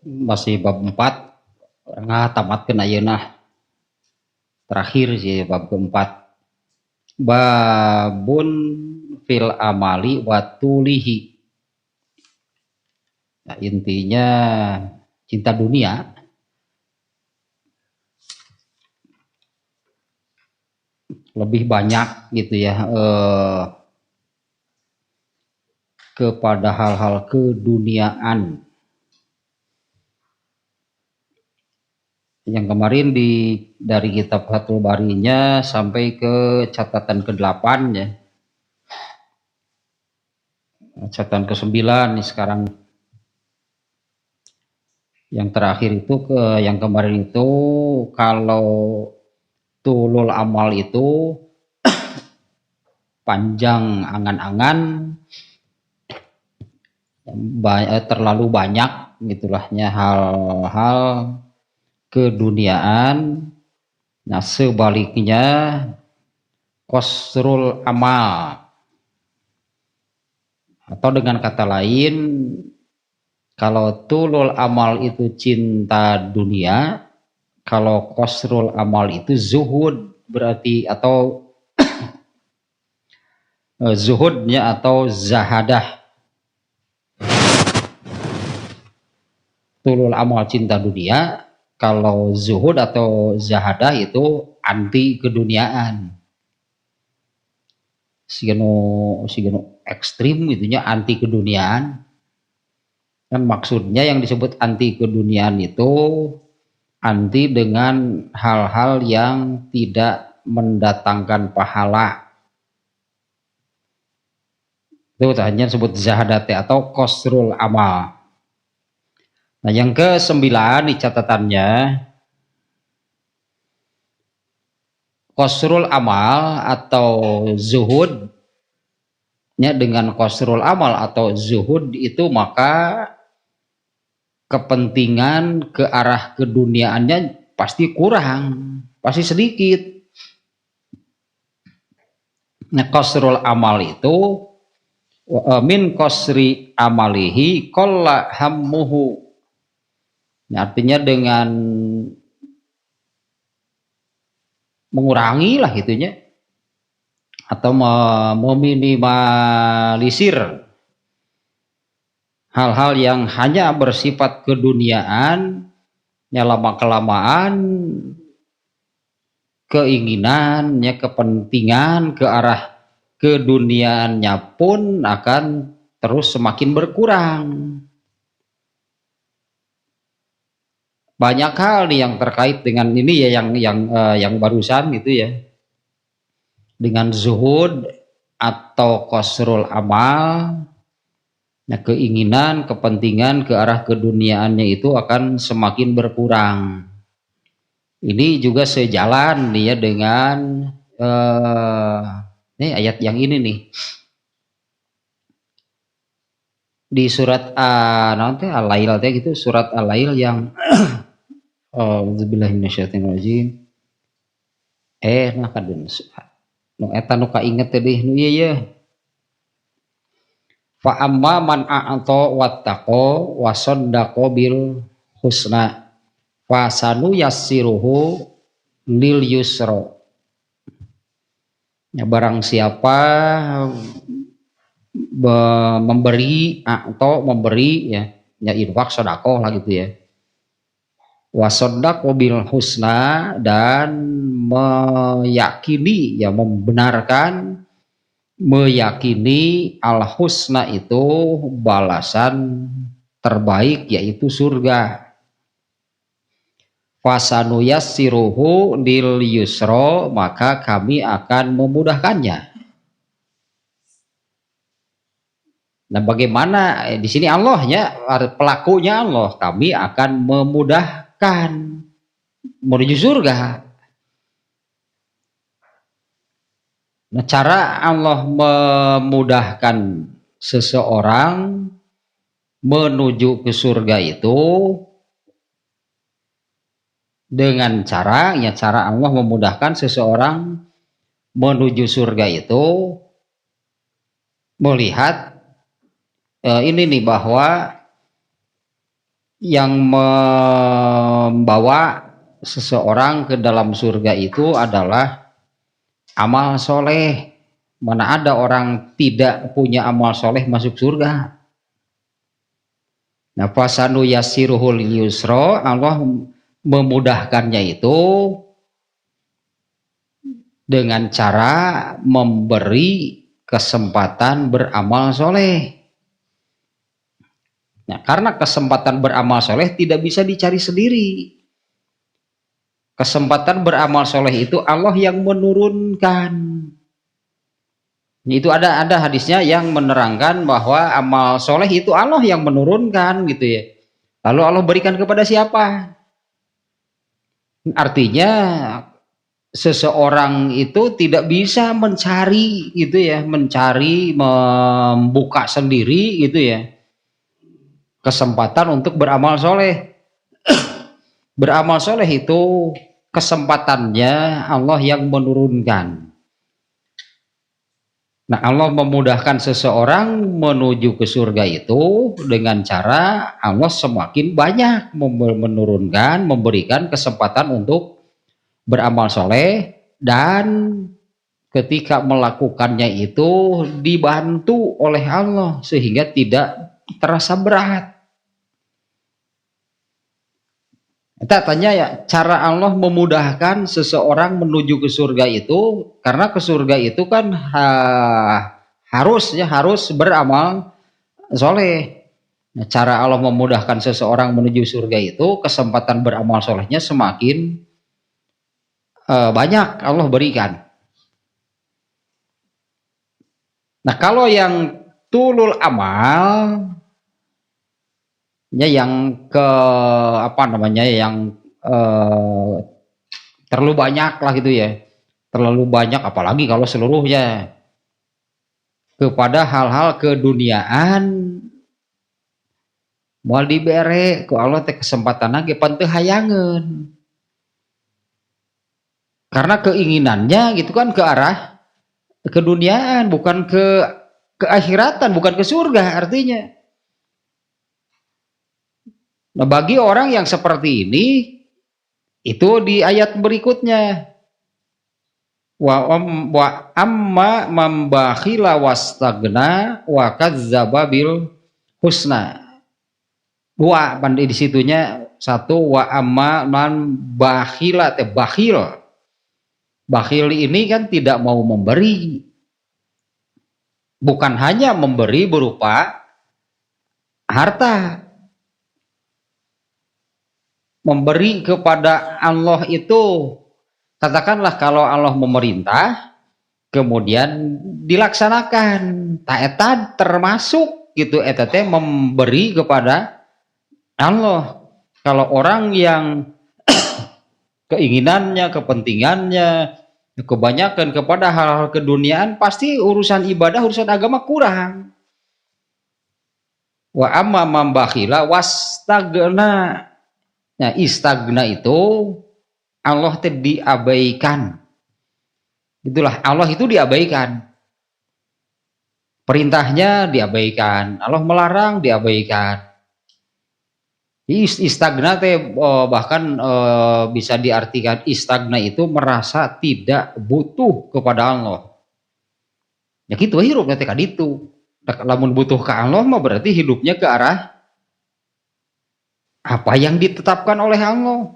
masih bab 4 tamatkeun ayeuna terakhir sih bab keempat. Babun fil amali watulihi. Nah, intinya cinta dunia lebih banyak gitu ya kepada hal-hal keduniaan. Yang kemarin dari kitab Fathul Barinya sampai ke catatan ke-8 ya. Catatan ke-9 nih sekarang. Yang terakhir itu yang kemarin itu kalau tulul amal itu panjang angan-angan, terlalu banyak gitulahnya hal-hal keduniaan. Nah sebaliknya qasrul amal, atau dengan kata lain kalau tulul amal itu cinta dunia, kalau qasrul amal itu zuhud, berarti atau zuhudnya atau zahadah. Tulul amal cinta dunia, kalau zuhud atau zahadah itu anti keduniaan. Sigeno ekstrim itunya anti keduniaan. Kan maksudnya yang disebut anti keduniaan itu anti dengan hal-hal yang tidak mendatangkan pahala. Itu hanya disebut zahadat atau qasrul amal. Nah yang ke-9 di catatannya, qasrul amal atau zuhudnya dengan qasrul amal atau zuhud itu maka kepentingan ke arah keduniaannya pasti kurang, pasti sedikit. Nah qasrul amal itu min qasri amalihi qalla hammuhu. Nah, artinya dengan mengurangi lah gitunya atau meminimalisir hal-hal yang hanya bersifat keduniaan, ya lama kelamaan keinginannya, kepentingan ke arah keduniaannya pun akan terus semakin berkurang. Banyak hal nih yang terkait dengan ini ya, yang barusan gitu ya, dengan zuhud atau qasrul amal. Nah, keinginan, kepentingan ke arah keduniaannya itu akan semakin berkurang. Ini juga sejalan nih ya dengan ini ayat yang ini nih di surat nanti Al-Lail gitu, surat Al-Lail yang Auzubillahiminasyaitonirrajim. Nah kadun nu eta nu kainget teh nu ieu ye. Fa amma man a'ta wattaqo wa saddaqa bil husna fa sanu yassiruhu lil yusra. Ya barang siapa memberi atau memberi ya infak sedekah lah gitu ya. Wasodak bil husna, dan meyakini ya membenarkan, meyakini al husna itu balasan terbaik yaitu surga. Fasanu yassiruhu lil yusra, maka kami akan memudahkannya. Nah, bagaimana di sini Allahnya, pelakunya Allah, kami akan memudahkan menuju surga. Nah, cara Allah memudahkan seseorang menuju ke surga itu dengan cara Allah memudahkan seseorang menuju surga itu melihat ini nih, bahwa yang membawa seseorang ke dalam surga itu adalah amal soleh. Mana ada orang tidak punya amal soleh masuk surga. Nah, fasanu yassiruhul yusra, Allah memudahkannya itu dengan cara memberi kesempatan beramal soleh. Nah, karena kesempatan beramal soleh tidak bisa dicari sendiri. Kesempatan beramal soleh itu Allah yang menurunkan. Itu ada hadisnya yang menerangkan bahwa amal soleh itu Allah yang menurunkan gitu ya. Lalu Allah berikan kepada siapa? Artinya seseorang itu tidak bisa mencari gitu ya, mencari membuka sendiri gitu ya kesempatan untuk beramal soleh. Beramal soleh itu kesempatannya Allah yang menurunkan. Nah, Allah memudahkan seseorang menuju ke surga itu dengan cara Allah semakin banyak menurunkan, memberikan kesempatan untuk beramal soleh, dan ketika melakukannya itu dibantu oleh Allah sehingga tidak terasa berat. Kita tanya ya, cara Allah memudahkan seseorang menuju ke surga itu, karena ke surga itu kan harus beramal soleh. Nah, cara Allah memudahkan seseorang menuju surga itu, kesempatan beramal solehnya semakin banyak Allah berikan. Nah, kalau yang tulul amal, ya yang yang terlalu banyak lah gitu ya, terlalu banyak, apalagi kalau seluruhnya kepada hal-hal keduniaan, moal dibere ku Allah teh kesempatan lagi panteu hayangeun, karena keinginannya gitu kan ke arah keduniaan, bukan ke akhiratan, bukan ke surga artinya. Nah, bagi orang yang seperti ini, itu di ayat berikutnya, wa amma mambakhila wastagna wa kadzdzaba bil husna. Dua di situnya, satu wa amma man bakhila teh bakhil. Bakhil ini kan tidak mau memberi. Bukan hanya memberi berupa harta. Memberi kepada Allah itu, katakanlah kalau Allah memerintah kemudian dilaksanakan, taetan termasuk gitu etate memberi kepada Allah. Kalau orang yang keinginannya, kepentingannya kebanyakan kepada hal-hal keduniaan, pasti urusan ibadah, urusan agama kurang. Wa amma mambakhila wastagna. Nah, istagna itu Allah diabaikan. Itulah, Allah itu diabaikan. Perintahnya diabaikan, Allah melarang diabaikan. Istagna bahkan bisa diartikan istagna itu merasa tidak butuh kepada Allah. Ya gitu hirup nanti kan itu. Lamun butuh ke Allah mah berarti hidupnya ke arah apa yang ditetapkan oleh Allah.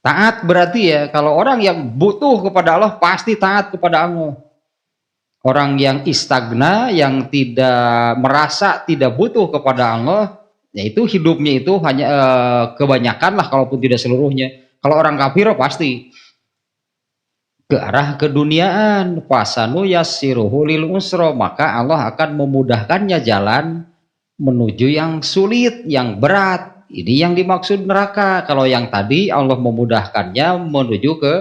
Taat berarti ya, kalau orang yang butuh kepada Allah pasti taat kepada Allah. Orang yang istagna, yang tidak merasa tidak butuh kepada Allah, yaitu hidupnya itu hanya kebanyakan lah, kalaupun tidak seluruhnya. Kalau orang kafir pasti ke arah keduniaan, fasanu yassiruhu lil usra, maka Allah akan memudahkannya jalan menuju yang sulit, yang berat. Ini yang dimaksud neraka. Kalau yang tadi Allah memudahkannya menuju ke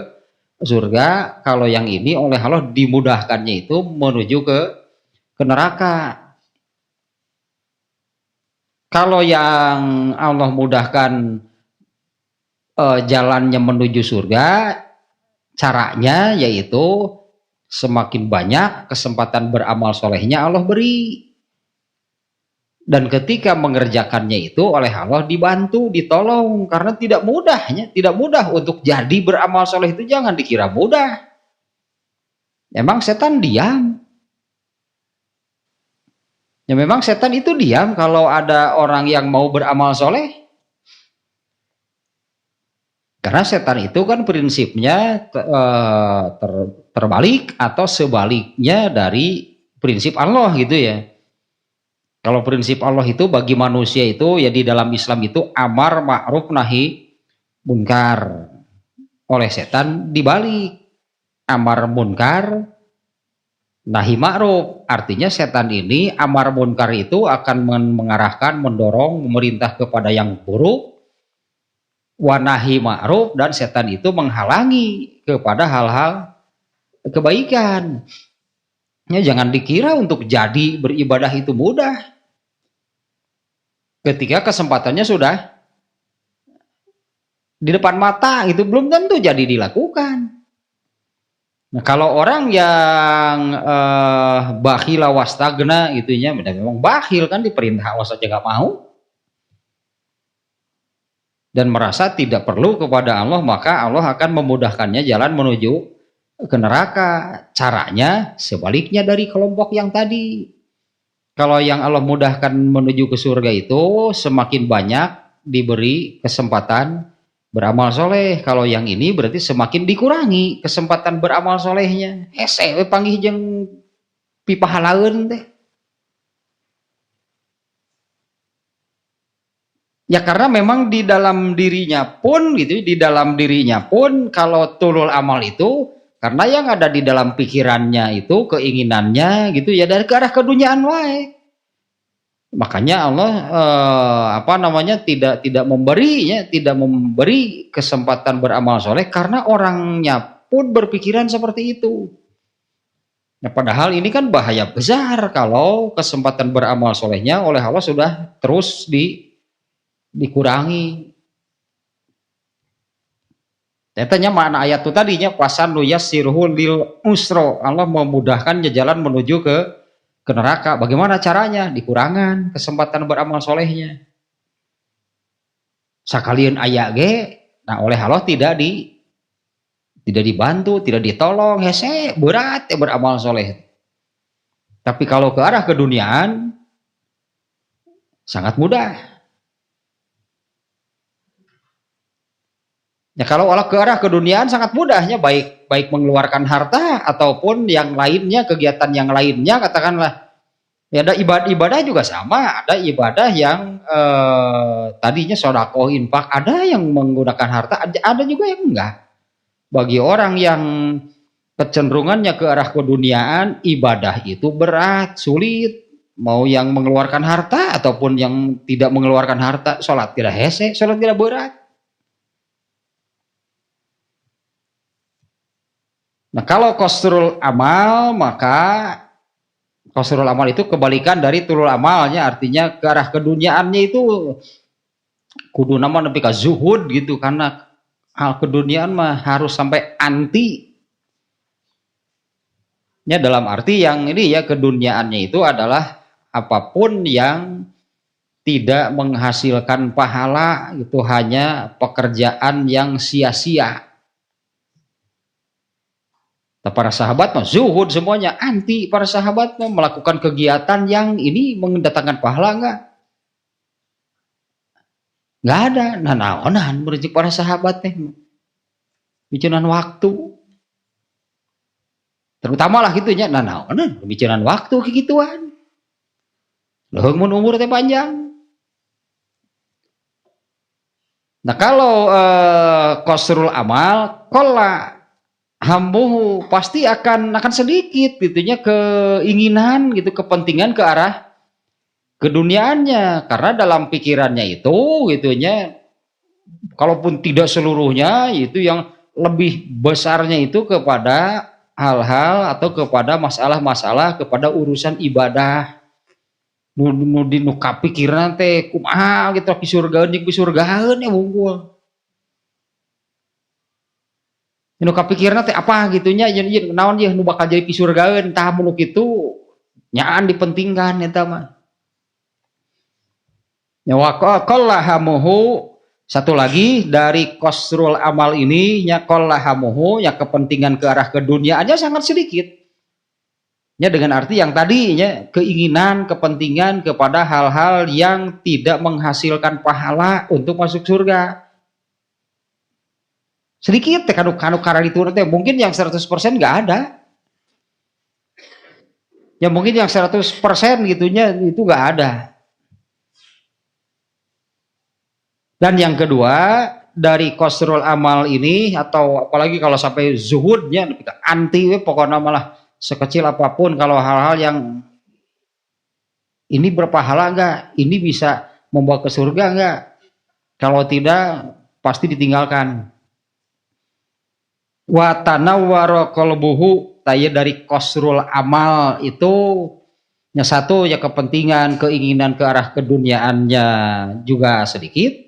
surga, kalau yang ini oleh Allah dimudahkannya itu menuju ke neraka. Kalau yang Allah mudahkan jalannya menuju surga, caranya yaitu semakin banyak kesempatan beramal solehnya Allah beri. Dan ketika mengerjakannya itu oleh Allah dibantu, ditolong, karena tidak mudah untuk jadi beramal soleh itu jangan dikira mudah. Emang setan diam. Ya memang setan itu diam kalau ada orang yang mau beramal soleh. Karena setan itu kan prinsipnya terbalik atau sebaliknya dari prinsip Allah gitu ya. Kalau prinsip Allah itu bagi manusia itu ya di dalam Islam itu amar ma'ruf nahi munkar. Oleh setan dibalik, amar munkar nahi ma'ruf. Artinya setan ini amar munkar itu akan mengarahkan, mendorong, memerintah kepada yang buruk, wa nahi ma'ruf, dan setan itu menghalangi kepada hal-hal kebaikan. Ya, jangan dikira untuk jadi beribadah itu mudah. Ketika kesempatannya sudah di depan mata, itu belum tentu jadi dilakukan. Nah, kalau orang yang bakhila wastagna itunya memang bakhil kan, diperintah Allah saja nggak mau dan merasa tidak perlu kepada Allah, maka Allah akan memudahkannya jalan menuju ke neraka. Caranya sebaliknya dari kelompok yang tadi. Kalau yang Allah mudahkan menuju ke surga itu semakin banyak diberi kesempatan beramal soleh. Kalau yang ini berarti semakin dikurangi kesempatan beramal solehnya. Hese panggih jeung pipahalaeun teh. Ya karena memang di dalam dirinya pun gitu, di dalam dirinya pun kalau tulul amal itu karena yang ada di dalam pikirannya itu keinginannya gitu ya dari ke arah keduniaan wae. Makanya Allah tidak memberi kesempatan beramal soleh karena orangnya pun berpikiran seperti itu. Nah, padahal ini kan bahaya besar kalau kesempatan beramal solehnya oleh Allah sudah terus dikurangi. Tanya makna ayat itu tadinya pasan nuyassiruhu lil usra. Allah memudahkan jalan menuju ke neraka. Bagaimana caranya? Dikurangan kesempatan beramal solehnya. Sakalian aya ge, nah oleh Allah tidak dibantu, tidak ditolong, hese berat ya beramal soleh. Tapi kalau ke arah keduniaan sangat mudah. Ya kalau Allah ke arah keduniaan sangat mudahnya, baik mengeluarkan harta ataupun yang lainnya, kegiatan yang lainnya, katakanlah ya ada ibadah juga sama, ada ibadah yang tadinya sedekah infak, ada yang menggunakan harta, ada juga yang enggak. Bagi orang yang kecenderungannya ke arah keduniaan, ibadah itu berat, sulit. Mau yang mengeluarkan harta ataupun yang tidak mengeluarkan harta, sholat tidak hese, sholat tidak berat. Nah kalau qasrul amal, maka qasrul amal itu kebalikan dari tulul amalnya, artinya ke arah keduniaannya itu kudu nama nepi ka zuhud gitu, karena hal keduniaan mah harus sampai anti. Ya dalam arti yang ini ya, keduniaannya itu adalah apapun yang tidak menghasilkan pahala, itu hanya pekerjaan yang sia-sia. Para sahabat mah zuhud semuanya, anti. Para sahabat mah melakukan kegiatan yang ini mendatangkan pahala nggak ada. Nah naonan merujuk para sahabat teh bikinan waktu, terutama lah gitunya. Nah naonan bikinan waktu kegituan. Leuheung mun umur teh panjang. Nah kalau qasrul amal qalla hambuhu, pasti akan sedikit gitunya keinginan gitu, kepentingan ke arah keduniaannya, karena dalam pikirannya itu gitunya, kalaupun tidak seluruhnya, itu yang lebih besarnya itu kepada hal-hal atau kepada masalah-masalah, kepada urusan ibadah. Nu kapikiran teh kumaha gitu pisurgaeun jeung pisurgaeun ya wungkul. Nu kapikirna teh apa gitunya, naon ye nu bakal jadi pisurgaeun tah mun kitu nyaan dipentingkan eta mah. Ya wa qallahamuhu, satu lagi dari qasrul amal ini nya qallahamuhu, ya kepentingan ke arah keduniaannya sangat sedikit. Ya dengan arti yang tadinya keinginan, kepentingan kepada hal-hal yang tidak menghasilkan pahala untuk masuk surga. Sedikit teh kanu karena itu teh mungkin yang 100% nggak ada. Ya mungkin yang 100% gitunya itu nggak ada. Dan yang kedua, dari qasrul amal ini atau apalagi kalau sampai zuhudnya anti pokoknya malah sekecil apapun kalau hal-hal yang ini berpahala enggak, ini bisa membawa ke surga enggak, kalau tidak pasti ditinggalkan. Wa tanawwara qalbuhu, taya dari qasrul amal itu yang satu ya kepentingan, keinginan ke arah keduniaannya juga sedikit.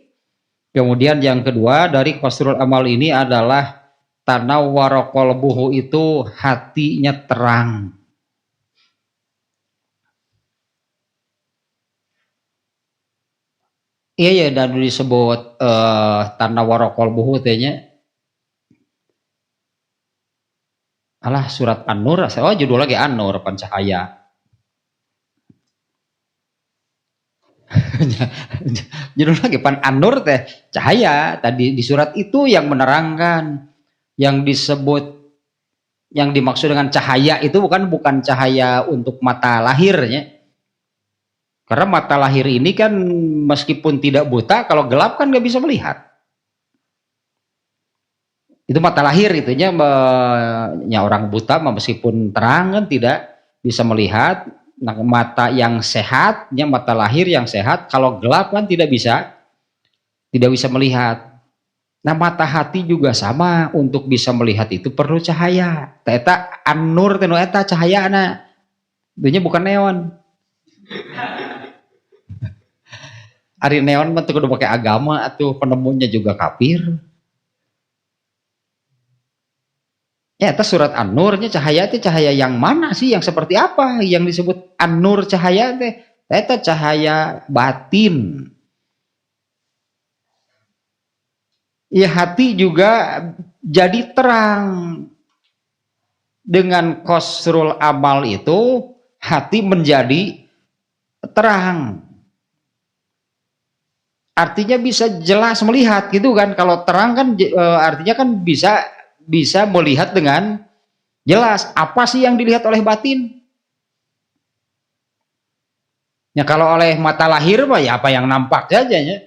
Kemudian yang kedua dari qasrul amal ini adalah tanawwara qalbuhu, itu hatinya terang. Iya ya, dan disebut tanawwara qalbuhu tehnya. Alah surat An-Nur, oh judul lagi An-Nur Pancahaya. Judul lagi pan An-Nur teh cahaya. Tadi di surat itu yang menerangkan, yang disebut, yang dimaksud dengan cahaya itu bukan cahaya untuk mata lahirnya. Karena mata lahir ini kan meskipun tidak buta, kalau gelap kan nggak bisa melihat. Itu mata lahir itunya, ya orang buta meskipun terang kan tidak bisa melihat. Nah, mata yang sehatnya, mata lahir yang sehat, kalau gelap kan tidak bisa melihat. Nah, mata hati juga sama, untuk bisa melihat itu perlu cahaya. Eta an-nur teh eta cahayana. Itunya bukan neon. Ari neon mah teu kudu pakai agama atuh, penemunya juga kafir. Ya, itu surat An-Nurnya cahaya itu cahaya yang mana sih? Yang seperti apa? Yang disebut An-Nur cahaya teh? Itu cahaya batin. Ya, hati juga jadi terang. Dengan qasrul amal itu hati menjadi terang. Artinya bisa jelas melihat gitu kan? Kalau terang kan artinya kan bisa melihat dengan jelas. Apa sih yang dilihat oleh batin? Ya kalau oleh mata lahir mah ya apa yang nampak saja ya.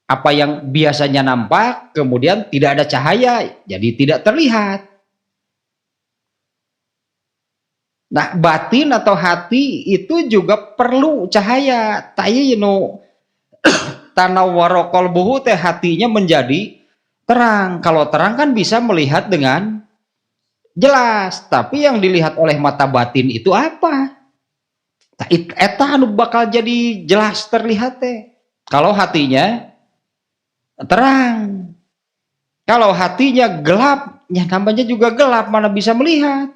Apa yang biasanya nampak kemudian tidak ada cahaya, jadi tidak terlihat. Nah, batin atau hati itu juga perlu cahaya. Tayyinu tanawwara qalbuhu teh, hatinya menjadi terang. Kalau terang kan bisa melihat dengan jelas, tapi yang dilihat oleh mata batin itu apa? Eta anu bakal jadi jelas terlihat teh. Kalau hatinya terang. Kalau hatinya gelap, ya namanya juga gelap, mana bisa melihat.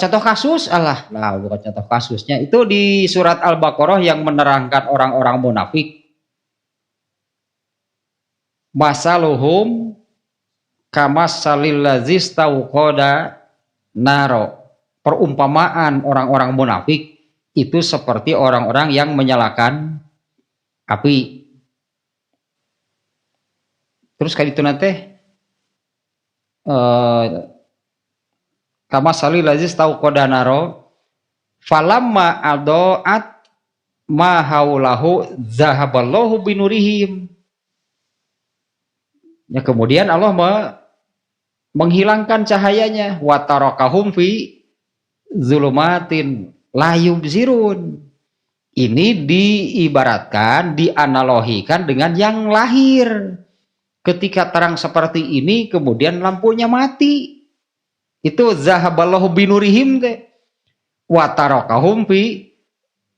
Contoh kasus, bukan contoh kasusnya, itu di surat Al-Baqarah yang menerangkan orang-orang munafik. Masaluhum kamassalil ladzis tauqada naro. Perumpamaan orang-orang munafik itu seperti orang-orang yang menyalakan api. Terus kayak itu nanti kamassalil ladzis tauqada naro falamma adoat ma haulahu zahaballahu binurihim. Ya, kemudian Allah menghilangkan cahayanya, wa tarakahum fi zulumatin la yubsirun. Ini diibaratkan, dianalogikan dengan yang lahir. Ketika terang seperti ini kemudian lampunya mati. Itu zahaballahu binurihim teh. Wa tarakahum fi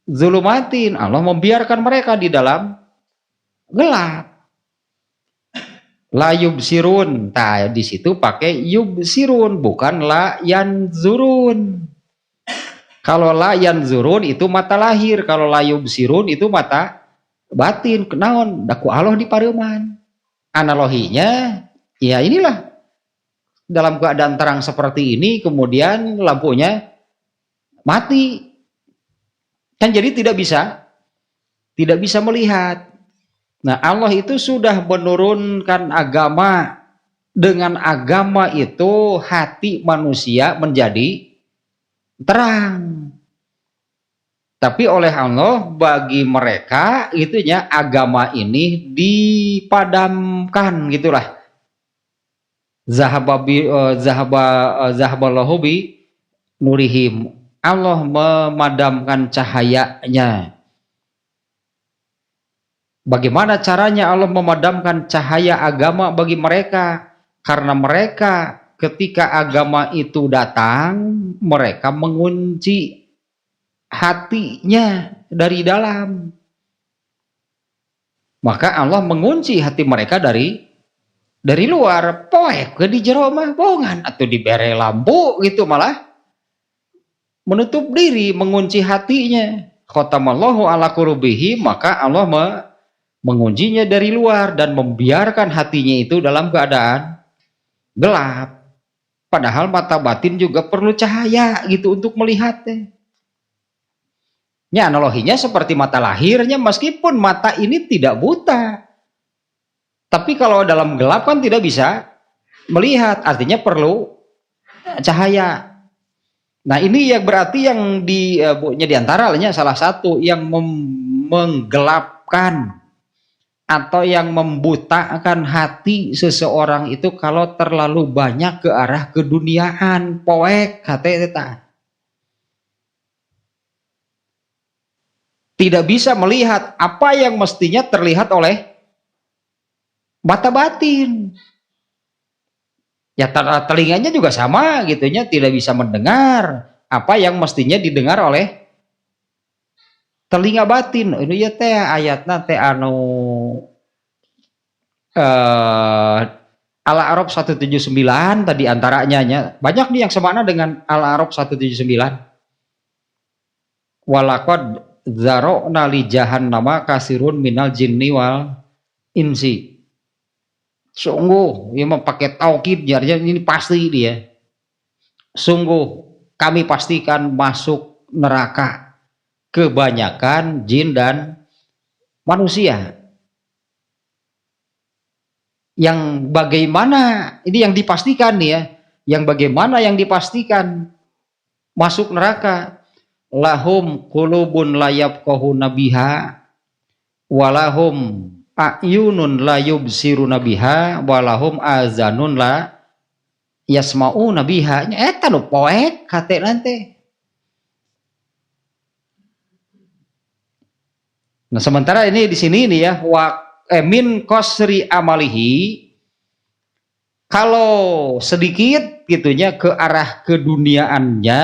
zulumatin. Allah membiarkan mereka di dalam gelap. La yubsirun. Nah, di situ pakai yubsirun, bukan la yanzurun. Kalau la yanzurun itu mata lahir, kalau la yubsirun itu mata batin. Kenaon? Daku Allah di pareuman. Analoginya, ya inilah dalam keadaan terang seperti ini, kemudian lampunya mati, kan jadi tidak bisa melihat. Nah, Allah itu sudah menurunkan agama. Dengan agama itu hati manusia menjadi terang. Tapi oleh Allah bagi mereka itunya agama ini dipadamkan gitulah. Zahaballahu bi nurihim. Allah memadamkan cahayanya. Bagaimana caranya Allah memadamkan cahaya agama bagi mereka? Karena mereka ketika agama itu datang, mereka mengunci hatinya dari dalam. Maka Allah mengunci hati mereka dari luar. Poek ke di jero mah bohongan atau dibere lampu gitu, malah menutup diri, mengunci hatinya. Khatamallahu ala qulubihi, maka Allah menguncinya dari luar dan membiarkan hatinya itu dalam keadaan gelap. Padahal mata batin juga perlu cahaya gitu untuk melihatnya. Ya, analoginya seperti mata lahirnya, meskipun mata ini tidak buta, tapi kalau dalam gelap kan tidak bisa melihat, artinya perlu cahaya. Nah, ini ya berarti yang diantaranya salah satu yang menggelapkan atau yang membutakan hati seseorang itu kalau terlalu banyak ke arah keduniaan, poek hateta. Tidak bisa melihat apa yang mestinya terlihat oleh mata batin. Ya, telinganya juga sama gitunya, tidak bisa mendengar apa yang mestinya didengar oleh telinga batin. Ini ya teh ayatna teh anu Al-A'raf 179 tadi antaranya nya. Banyak nih yang semakna dengan Al-A'raf 179. Walaqad zara'na li jahannama kasirun minal jinni wal insi. Sungguh, ia memakai taukid, artinya ini pasti dia. Sungguh kami pastikan masuk neraka kebanyakan jin dan manusia. Yang bagaimana ini yang dipastikan nih ya, yang bagaimana yang dipastikan masuk neraka? Lahum qulubun la yafqahuna biha walahum a'yunun la yubsiruna biha walahum azanun la yasma'una biha. Eta nu poek hate nanti. Nah, sementara ini di sini nih ya, min qasri amalihi, kalau sedikit gitunya ke arah keduniaannya,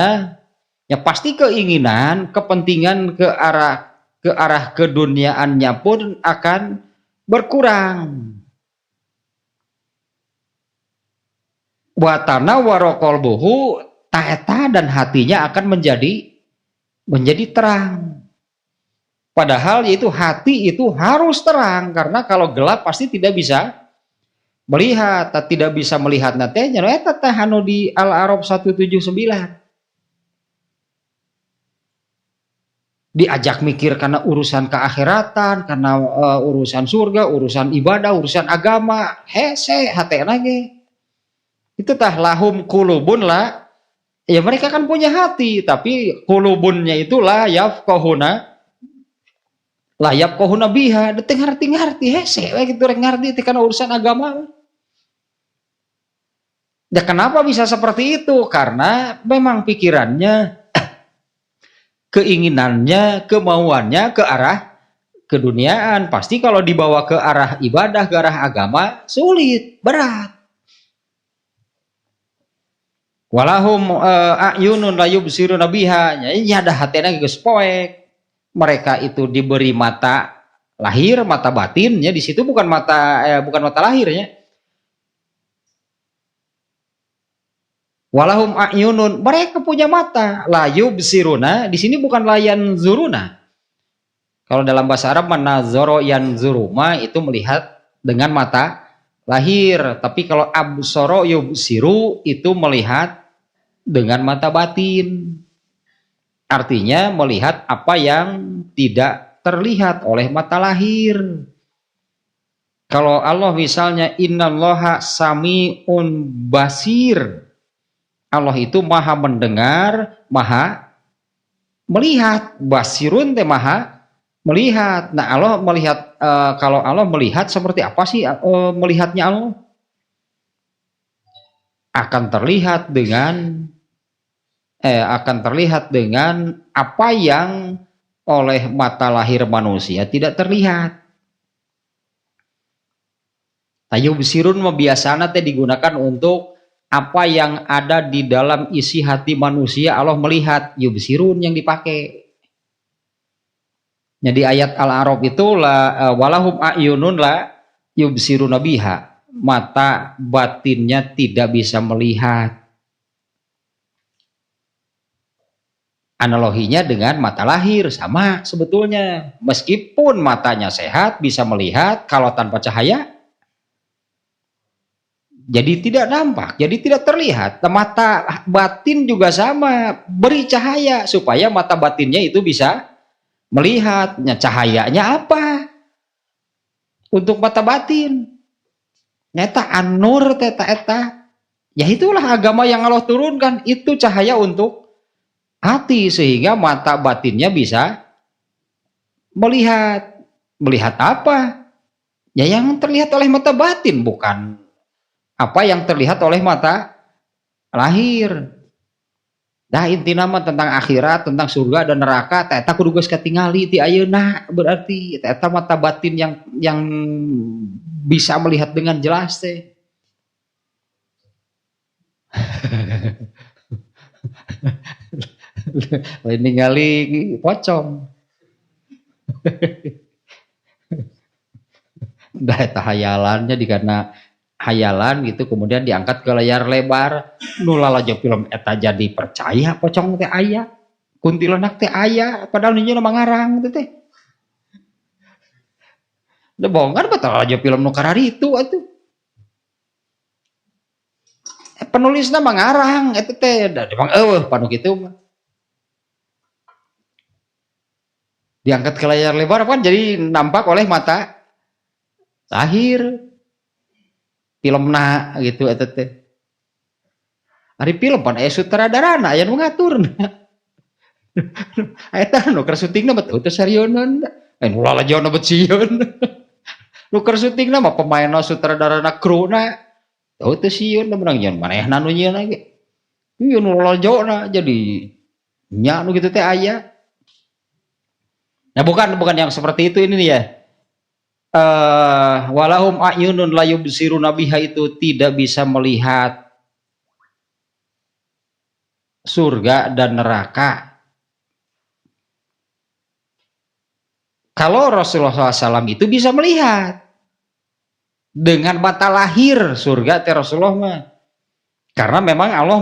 ya pasti keinginan, kepentingan ke arah keduniaannya pun akan berkurang. Watana warokolbuhu, taeta dan hatinya akan menjadi terang. Padahal yaitu hati itu harus terang, karena kalau gelap pasti tidak bisa melihat, tidak bisa melihat natenya. Eta teh anu di Al-A'raf 179. Diajak mikir karena urusan keakhiratan, karena urusan surga, urusan ibadah, urusan agama, hese hate lagi. Itu tah lahum kulubun lah. Ya mereka kan punya hati, tapi kulubunnya itulah yafqahuna la yafqahuna biha, teu ngarti hese we kitu rek ngarti teh kana urusan agama. Ya kenapa bisa seperti itu? Karena memang pikirannya, keinginannya, kemauannya ke arah keduniaan. Pasti kalau dibawa ke arah ibadah, ke arah agama, sulit, berat. Walahum a'yunun la yubsiruna biha, ya dah hatena geus poek. Mereka itu diberi mata lahir, mata batin, ya di situ bukan mata lahirnya. Walahum a'yunun, mereka punya mata. La yubsiruna, di sini bukan layan zuruna. Kalau dalam bahasa Arab manazoro yanzuruma itu melihat dengan mata lahir, tapi kalau absoro yubsiru itu melihat dengan mata batin. Artinya melihat apa yang tidak terlihat oleh mata lahir. Kalau Allah misalnya innallaha sami'un basir, Allah itu maha mendengar, maha melihat. Basirun teh maha melihat. Nah Allah melihat, kalau Allah melihat seperti apa sih melihatnya Allah? Akan terlihat dengan apa yang oleh mata lahir manusia tidak terlihat. Yubsirun biasana teh digunakan untuk apa yang ada di dalam isi hati manusia. Allah melihat, yubsirun yang dipakai. Jadi ayat Al-A'raf itu walahum a'yunun la yubsiruna biha, mata batinnya tidak bisa melihat. Analoginya dengan mata lahir sama sebetulnya. Meskipun matanya sehat bisa melihat, kalau tanpa cahaya jadi tidak nampak, jadi tidak terlihat. Mata batin juga sama, beri cahaya supaya mata batinnya itu bisa melihatnya. Cahayanya apa untuk mata batin? Nyata an-nur teta eta. Ya itulah agama yang Allah turunkan, itu cahaya untuk hati sehingga mata batinnya bisa melihat. Melihat apa? Ya yang terlihat oleh mata batin, bukan apa yang terlihat oleh mata lahir. Nah inti nama tentang akhirat, tentang surga dan neraka, eta kudu geus katingali ti ayeuna, berarti eta mata batin yang bisa melihat dengan jelas teh. Lain ningali pocong. Dah eta hayalannya karena hayalan gitu kemudian diangkat ke layar lebar, nu lalajo film eta jadi percaya pocong teh aya, kuntilanak teh aya, padahal ninyo mangarang teh. Da bongkar batal aja film nu kararitu atuh. Penulisna mangarang eta teh, da emang panu kitu mah. Diangkat ke layar lebar kan jadi nampak oleh mata lahir. Filmna gitu eta teh. Ari film pan aya sutradarana aya nu ngaturna. Eta nu keur syutingna betul teh sarionan. Nu lalajona bet sieun. Nu keur syutingna mah pemainna sutradarana kruna. Teu teu sieun da menang nyeun manehna nu nyieun ge. Ieu nu lalajona jadi nya nu kitu teh aya. Nah bukan yang seperti itu ini nih ya. Walahum a'yunun la yubsiruna biha itu tidak bisa melihat surga dan neraka. Kalau Rasulullah SAW itu bisa melihat dengan mata lahir surga teh Rasulullah mah. Karena memang Allah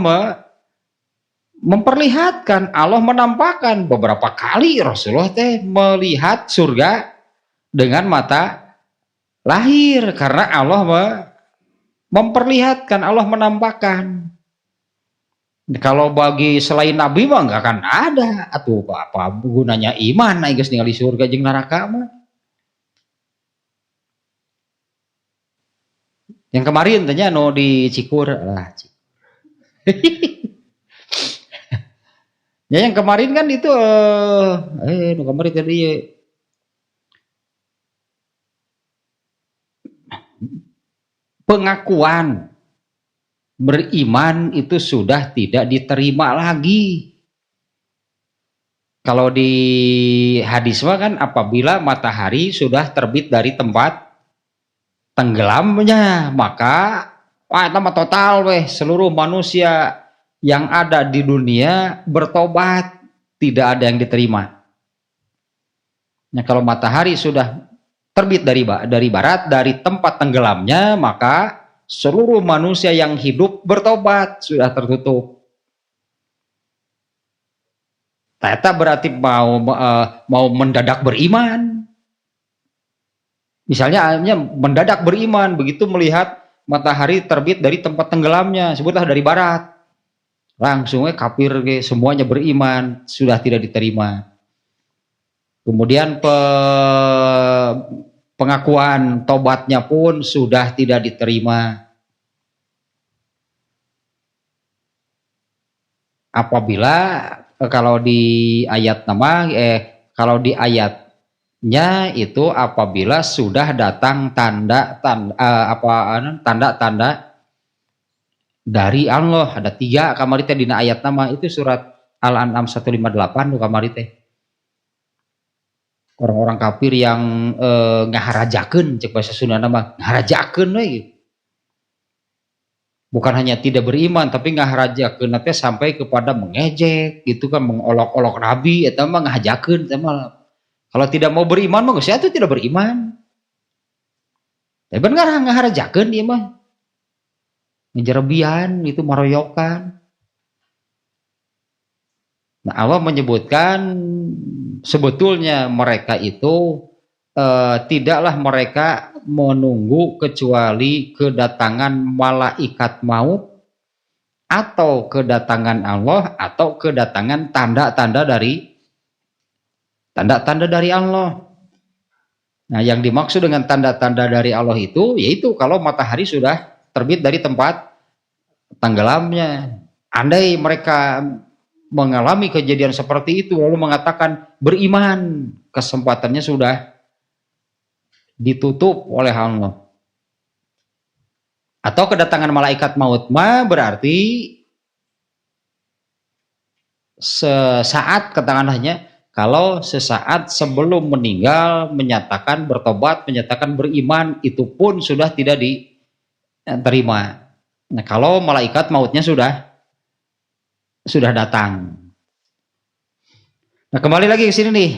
memperlihatkan, Allah menampakkan beberapa kali Rasulullah teh melihat surga dengan mata lahir karena Allah memperlihatkan, Allah menampakkan. Kalau bagi selain Nabi mah nggak akan ada, atuh apa gunanya iman aya geus ningali surga jeung neraka mah. Yang kemarin tanya no di Cikur lah. Ya yang kemarin kan itu no kemarin tadi pengakuan beriman itu sudah tidak diterima lagi. Kalau di hadis mah kan apabila matahari sudah terbit dari tempat tenggelamnya, maka itu mah total weh seluruh manusia yang ada di dunia bertobat, tidak ada yang diterima. Nah kalau matahari sudah terbit dari barat, dari tempat tenggelamnya, maka seluruh manusia yang hidup bertobat, sudah tertutup. Ternyata berarti mau mendadak beriman. Misalnya mendadak beriman begitu melihat matahari terbit dari tempat tenggelamnya, sebutlah dari barat. Langsungnya kafir, semuanya beriman, sudah tidak diterima. Kemudian pengakuan tobatnya pun sudah tidak diterima. Apabila kalau di ayat kalau di ayatnya itu apabila sudah datang tanda-tanda dari Allah, ada 3 kamari teh dina ayat nama itu surat Al-An'am 158 kamari teh. Orang-orang kafir yang ngaharajakeun cek bahasa Sunda nama ngaharajakeun we. Bukan hanya tidak beriman tapi ngaharajakeun teh sampai kepada mengejek gitu kan, mengolok-olok nabi eta mah ngahajakeun teh mah. Kalau tidak mau beriman mah geus atuh tidak beriman. Ya bener ngaharajakeun ieu mah. Ngejerebian itu maroyokan. Nah, Allah menyebutkan sebetulnya mereka itu tidaklah mereka menunggu kecuali kedatangan malaikat maut atau kedatangan Allah atau kedatangan tanda-tanda dari Allah. Nah, yang dimaksud dengan tanda-tanda dari Allah itu yaitu kalau matahari sudah terbit dari tempat tenggelamnya. Andai mereka mengalami kejadian seperti itu lalu mengatakan beriman, kesempatannya sudah ditutup oleh Allah. Atau kedatangan malaikat maut mah berarti sesaat, katakanlahnya kalau sesaat sebelum meninggal menyatakan bertobat, menyatakan beriman, itu pun sudah tidak diterima. Nah, kalau malaikat mautnya sudah datang. Nah, kembali lagi ke sini nih.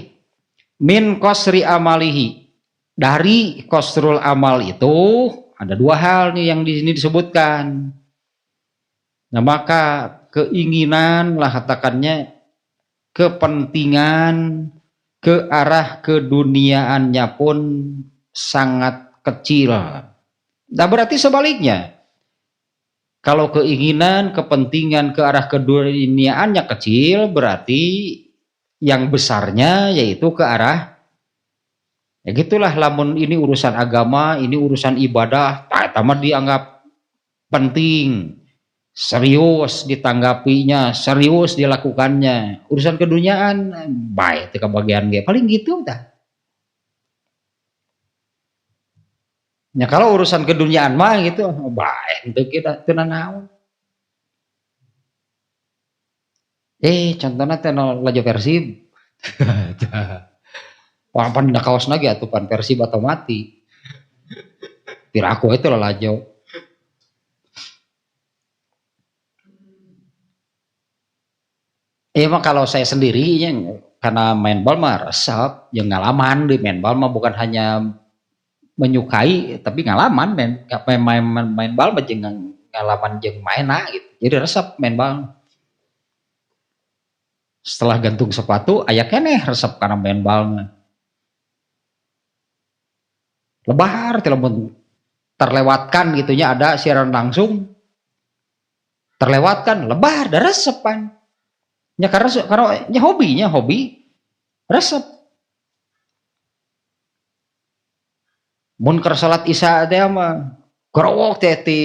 Min qasri amalihi. Dari qasrul amal itu ada 2 hal nih yang di sini disebutkan. Nah, maka keinginan lah katakannya, kepentingan ke arah keduniaannya pun sangat kecil. Nah, berarti sebaliknya. Kalau keinginan, kepentingan ke arah keduniaannya kecil, berarti yang besarnya yaitu ke arah, ya gitulah, lamun ini urusan agama, ini urusan ibadah, tamat dianggap penting, serius ditanggapinya, serius dilakukannya. Urusan keduniaan, baik, itu kebagian dia, paling gitu dah. Ya kalau urusan keduniaan mah gitu, baik itu kita teu naon. Contohnya teh lajo Persib. Wah, pan da kaos lagi atuh pan Persib atau mati. Piraku itu lajo. Emang kalau saya sendiri ya, karena main bal mah resep, yang ngalaman di main bal mah bukan hanya menyukai tapi ngalaman main bal mah jeung ngalaman jeung maena gitu. Jadi resep main bal. Setelah gantung sepatu aya keneh resep karena main bal mah. Lebar telepon terlewatkan gitunya, ada siaran langsung terlewatkan lebar da resepan. Ya karena hobi resep. Mun keur salat Isya teh mah gorowok teh ti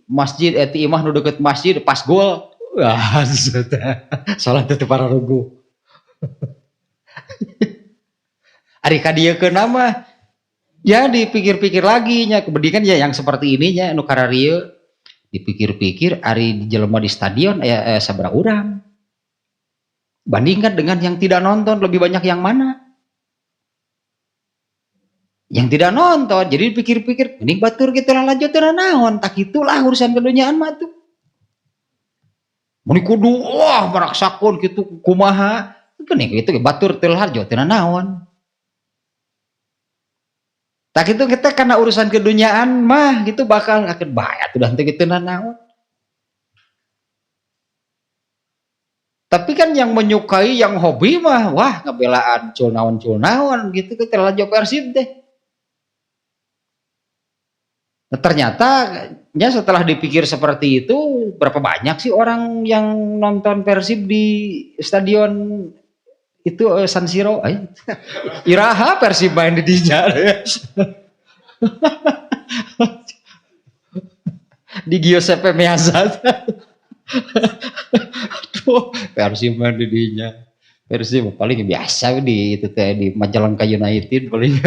masjid ti imah nu deukeut masjid pas gol. Wah, salat teh para rugu. Ari ka dieu keuna mah ya dipikir-pikir lagi nya, kemudian ya yang seperti ininya nu kararieu dipikir-pikir ari jelema di stadion sabaraha urang. Bandingkan dengan yang tidak nonton, lebih banyak yang mana? Yang tidak nonton. Jadi dipikir-pikir, mending batur gitu lah lanjut naon, tak itulah urusan keduniaan mah tuh. Muni kudu wah meraksakun gitu kumaha. Geuning gitu batur teu harjo teu naon. Tak itu kita karena urusan keduniaan mah gitu bakal akan bahaya tuh dan gitu naon. Tapi kan yang menyukai yang hobi mah wah ngebelaan culnaon gitu ke terlanjur Persib deh. Nah, ternyata ya setelah dipikir seperti itu berapa banyak sih orang yang nonton Persib di stadion itu San Siro Iraha Persib main di dinya di Giuseppe Meazza tuh Persib main di dinya Persib paling biasa di itu teh di Majalengka United paling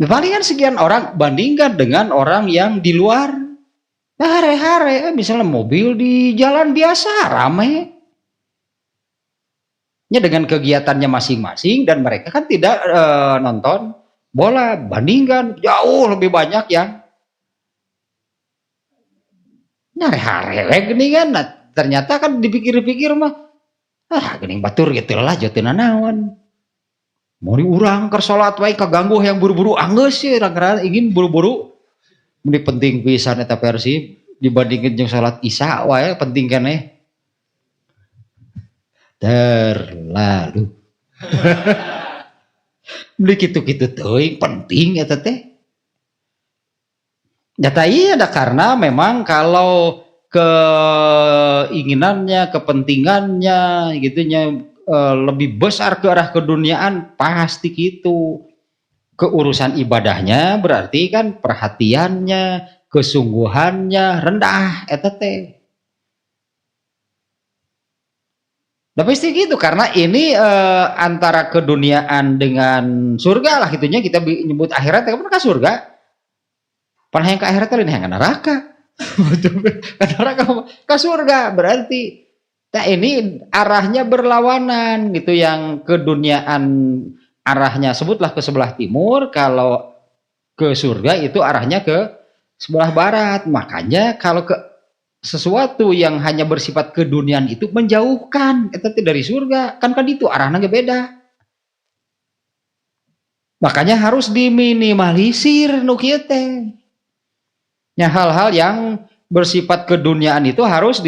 palingan sekian orang bandingkan dengan orang yang di luar hare-hare misalnya mobil di jalan biasa ramai nya dengan kegiatannya masing-masing dan mereka kan tidak nonton bola bandingkan jauh lebih banyak yang hare-hare gini kan nah, ternyata kan dipikir-pikir mah gini batur gitu lah jotina naon mau diurang ke sholat wae kaganggu yang buru-buru anggeus sih rang-rang ingin buru-buru ini penting pisan eta Persib dibandingin jeung sholat isya wae penting keneh terlalu beli gitu-gitu teuing penting eta teh nyata iya ada karena memang kalau keinginannya kepentingannya gitunya lebih besar ke arah keduniaan pasti gitu keurusan ibadahnya berarti kan perhatiannya kesungguhannya rendah eta teh tapi pasti gitu karena ini antara keduniaan dengan surga lah gitunya kita nyebut akhirat kan ke surga pan hayang ke akhirat teh hayang neraka ke neraka ke surga berarti nah ini arahnya berlawanan gitu yang keduniaan arahnya sebutlah ke sebelah timur kalau ke surga itu arahnya ke sebelah barat makanya kalau ke sesuatu yang hanya bersifat keduniaan itu menjauhkan itu dari surga kan itu arahnya beda makanya harus diminimalisir nu kieu teh nya hal-hal yang bersifat keduniaan itu harus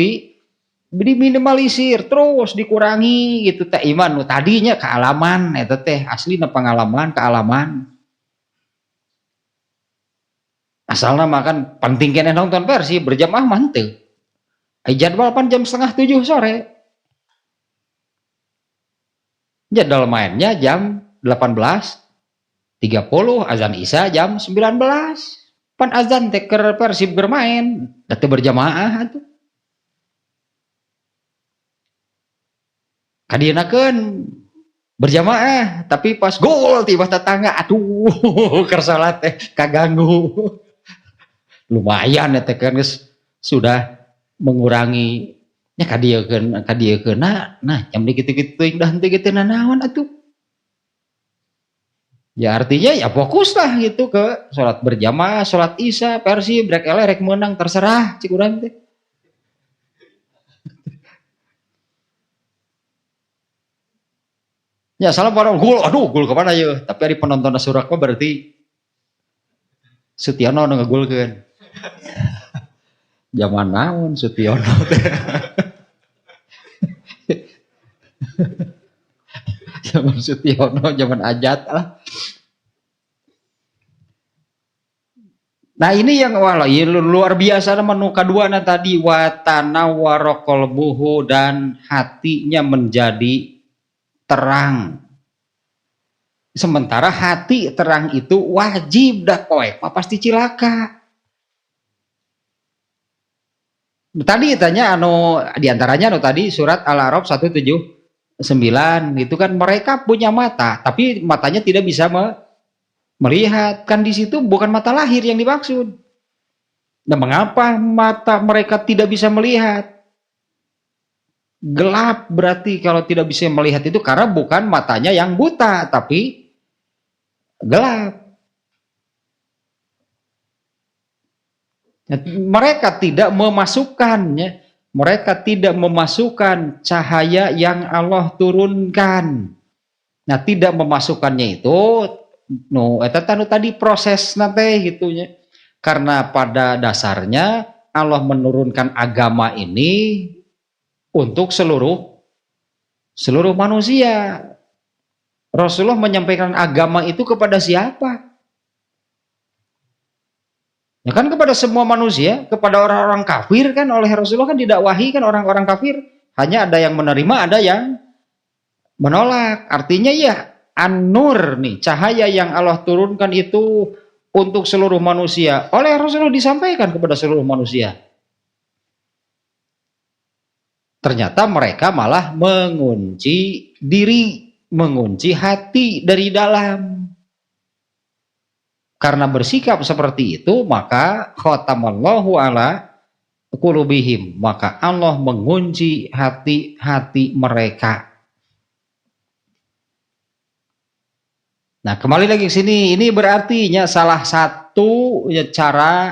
diminimalisir terus dikurangi gitu teh iman nu tadinya kealaman eta teh aslina pengalaman kealaman asalna makan penting keneh nonton Persib berjamaah mah henteu jadwal pan jam 6:30 sore jadwal mainnya jam 18:30 azan isya jam 19 pan azan teh keur Persib bermain da teu berjamaah atuh kadienakeun berjamaah tapi pas gol tiba tetangga aduh keur salat teh kaganggu lumayan ya teh kan sudah mengurangi nya kadiekeun nah jam kitu-kitu dah henteu kitu naon atuh ya artinya ya fokus lah gitu ke sholat berjamaah sholat isya Persib rek eleh rek menang terserah cik urang teh ya salah para gol aduh gol kemana ya tapi hari penonton surak mah berarti Sutiono ngegolkeun zaman naon Sutiono teh zaman Sutiono zaman Ajat lah nah ini yang luar biasa menu kaduana tadi watana warokol buhu dan hatinya menjadi terang sementara hati terang itu wajib dah poek pasti cilaka tadi tanya diantaranya tadi surat Al-A'raf 179 itu kan mereka punya mata tapi matanya tidak bisa melihat kan di situ bukan mata lahir yang dimaksud nah mengapa mata mereka tidak bisa melihat gelap berarti kalau tidak bisa melihat itu karena bukan matanya yang buta tapi gelap mereka tidak memasukkannya mereka tidak memasukkan cahaya yang Allah turunkan. Nah, tidak memasukkannya itu eta tadi proses nate gitunya. Karena pada dasarnya Allah menurunkan agama ini untuk seluruh manusia. Rasulullah menyampaikan agama itu kepada siapa? Ya kan kepada semua manusia, kepada orang-orang kafir kan, oleh Rasulullah kan didakwahi kan orang-orang kafir. Hanya ada yang menerima, ada yang menolak. Artinya ya an-nur nih, cahaya yang Allah turunkan itu untuk seluruh manusia. Oleh Rasulullah disampaikan kepada seluruh manusia. Ternyata mereka malah mengunci diri, mengunci hati dari dalam. Karena bersikap seperti itu, maka khatamallahu ala qulubihim, maka Allah mengunci hati-hati mereka. Nah, kembali lagi ke sini, ini berarti salah satu cara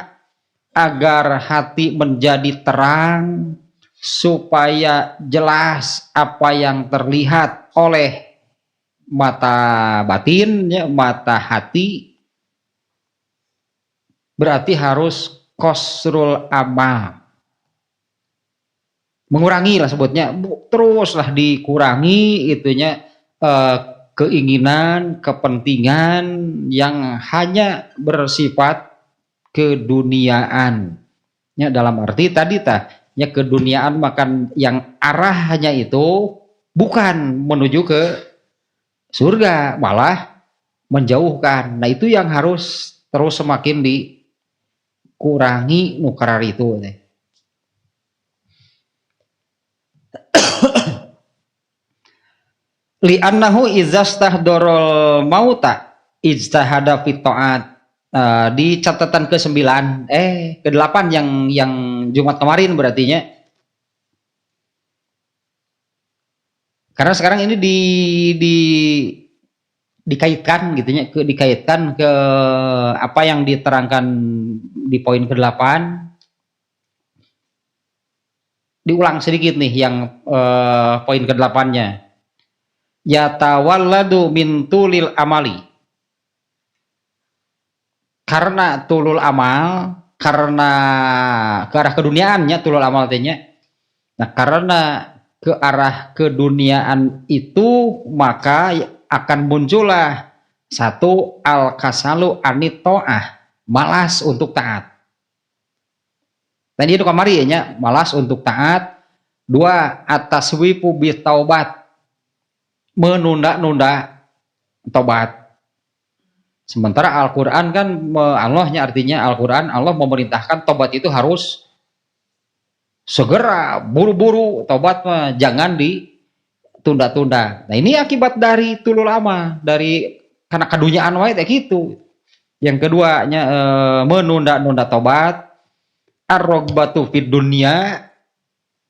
agar hati menjadi terang supaya jelas apa yang terlihat oleh mata batin, mata hati, berarti harus qasrul amal. Mengurangi lah sebutnya, teruslah dikurangi itunya keinginan, kepentingan yang hanya bersifat keduniaan. Ya, dalam arti tadi ya keduniaan makan yang arahnya itu bukan menuju ke surga, malah menjauhkan. Nah, itu yang harus terus semakin dikurangi nukarar itu. Li'annahu izastahdorol mauta ijtahada fit ta'at. Di catatan ke-9 ke-8 yang Jumat kemarin berartinya. Karena sekarang ini dikaitkan gitunya, dikaitkan ke apa yang diterangkan di poin ke-8. Diulang sedikit nih yang poin ke-8-nya. Yatawalladu min tulil amali, karena tulul amal, karena ke arah keduniaannya tulul amal tanya. Nah, karena ke arah keduniaan itu maka akan muncullah satu al-kasalu anitoah, malas untuk taat. Tadi itu kamari ya, malas untuk taat. 2 ataswifu bitaubat, menunda-nunda tobat. Sementara Al-Quran kan Allahnya, artinya Al-Quran Allah memerintahkan tobat itu harus segera, buru-buru tobat, jangan ditunda-tunda. Nah, ini akibat dari tulul amal, dari karena keduniaan wae kayak gitu. Yang keduanya menunda-nunda tobat, ar-rogbatu fid dunya,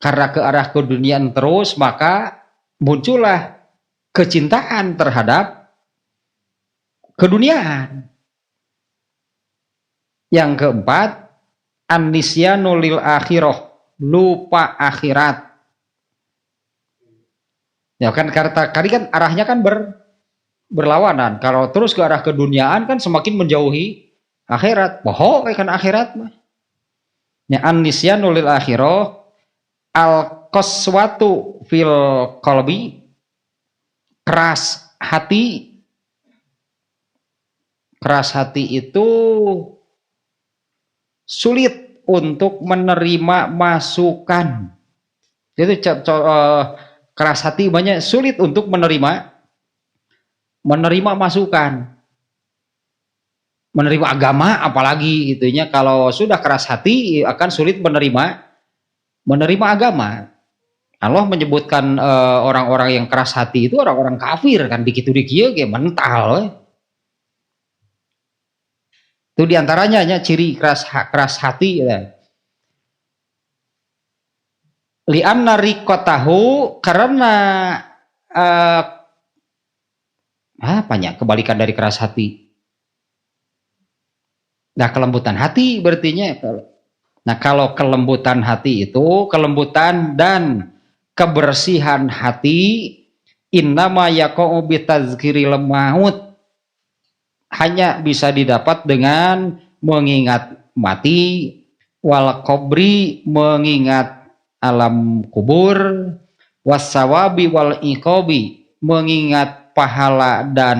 karena ke arah keduniaan terus, maka muncullah kecintaan terhadap keduniaan. Yang keempat, an-nisyanu lil akhirah, lupa akhirat. Ya kan, karena tadi kan arahnya kan berlawanan. Kalau terus ke arah keduniaan kan semakin menjauhi akhirat. Bohong kan akhirat mah. Ya, an-nisyanu lil akhirah, al-qaswatu fil qalbi, keras hati. Keras hati itu sulit untuk menerima masukan. Itu keras hati banyak sulit untuk menerima masukan. Menerima agama apalagi gitunya. Kalau sudah keras hati akan sulit menerima agama. Allah menyebutkan orang-orang yang keras hati itu orang-orang kafir kan, dikit-dikit kayak mental. Itu diantaranya ciri keras hati ya. Li'anna riqatahu, karena apanya kebalikan dari keras hati. Nah, kelembutan hati berartinya Nah, kalau kelembutan hati itu, kelembutan dan kebersihan hati, innama yaqa'u bitazkiril maut, hanya bisa didapat dengan mengingat mati, wal qabri, mengingat alam kubur, wassawabi wal iqabi, mengingat pahala dan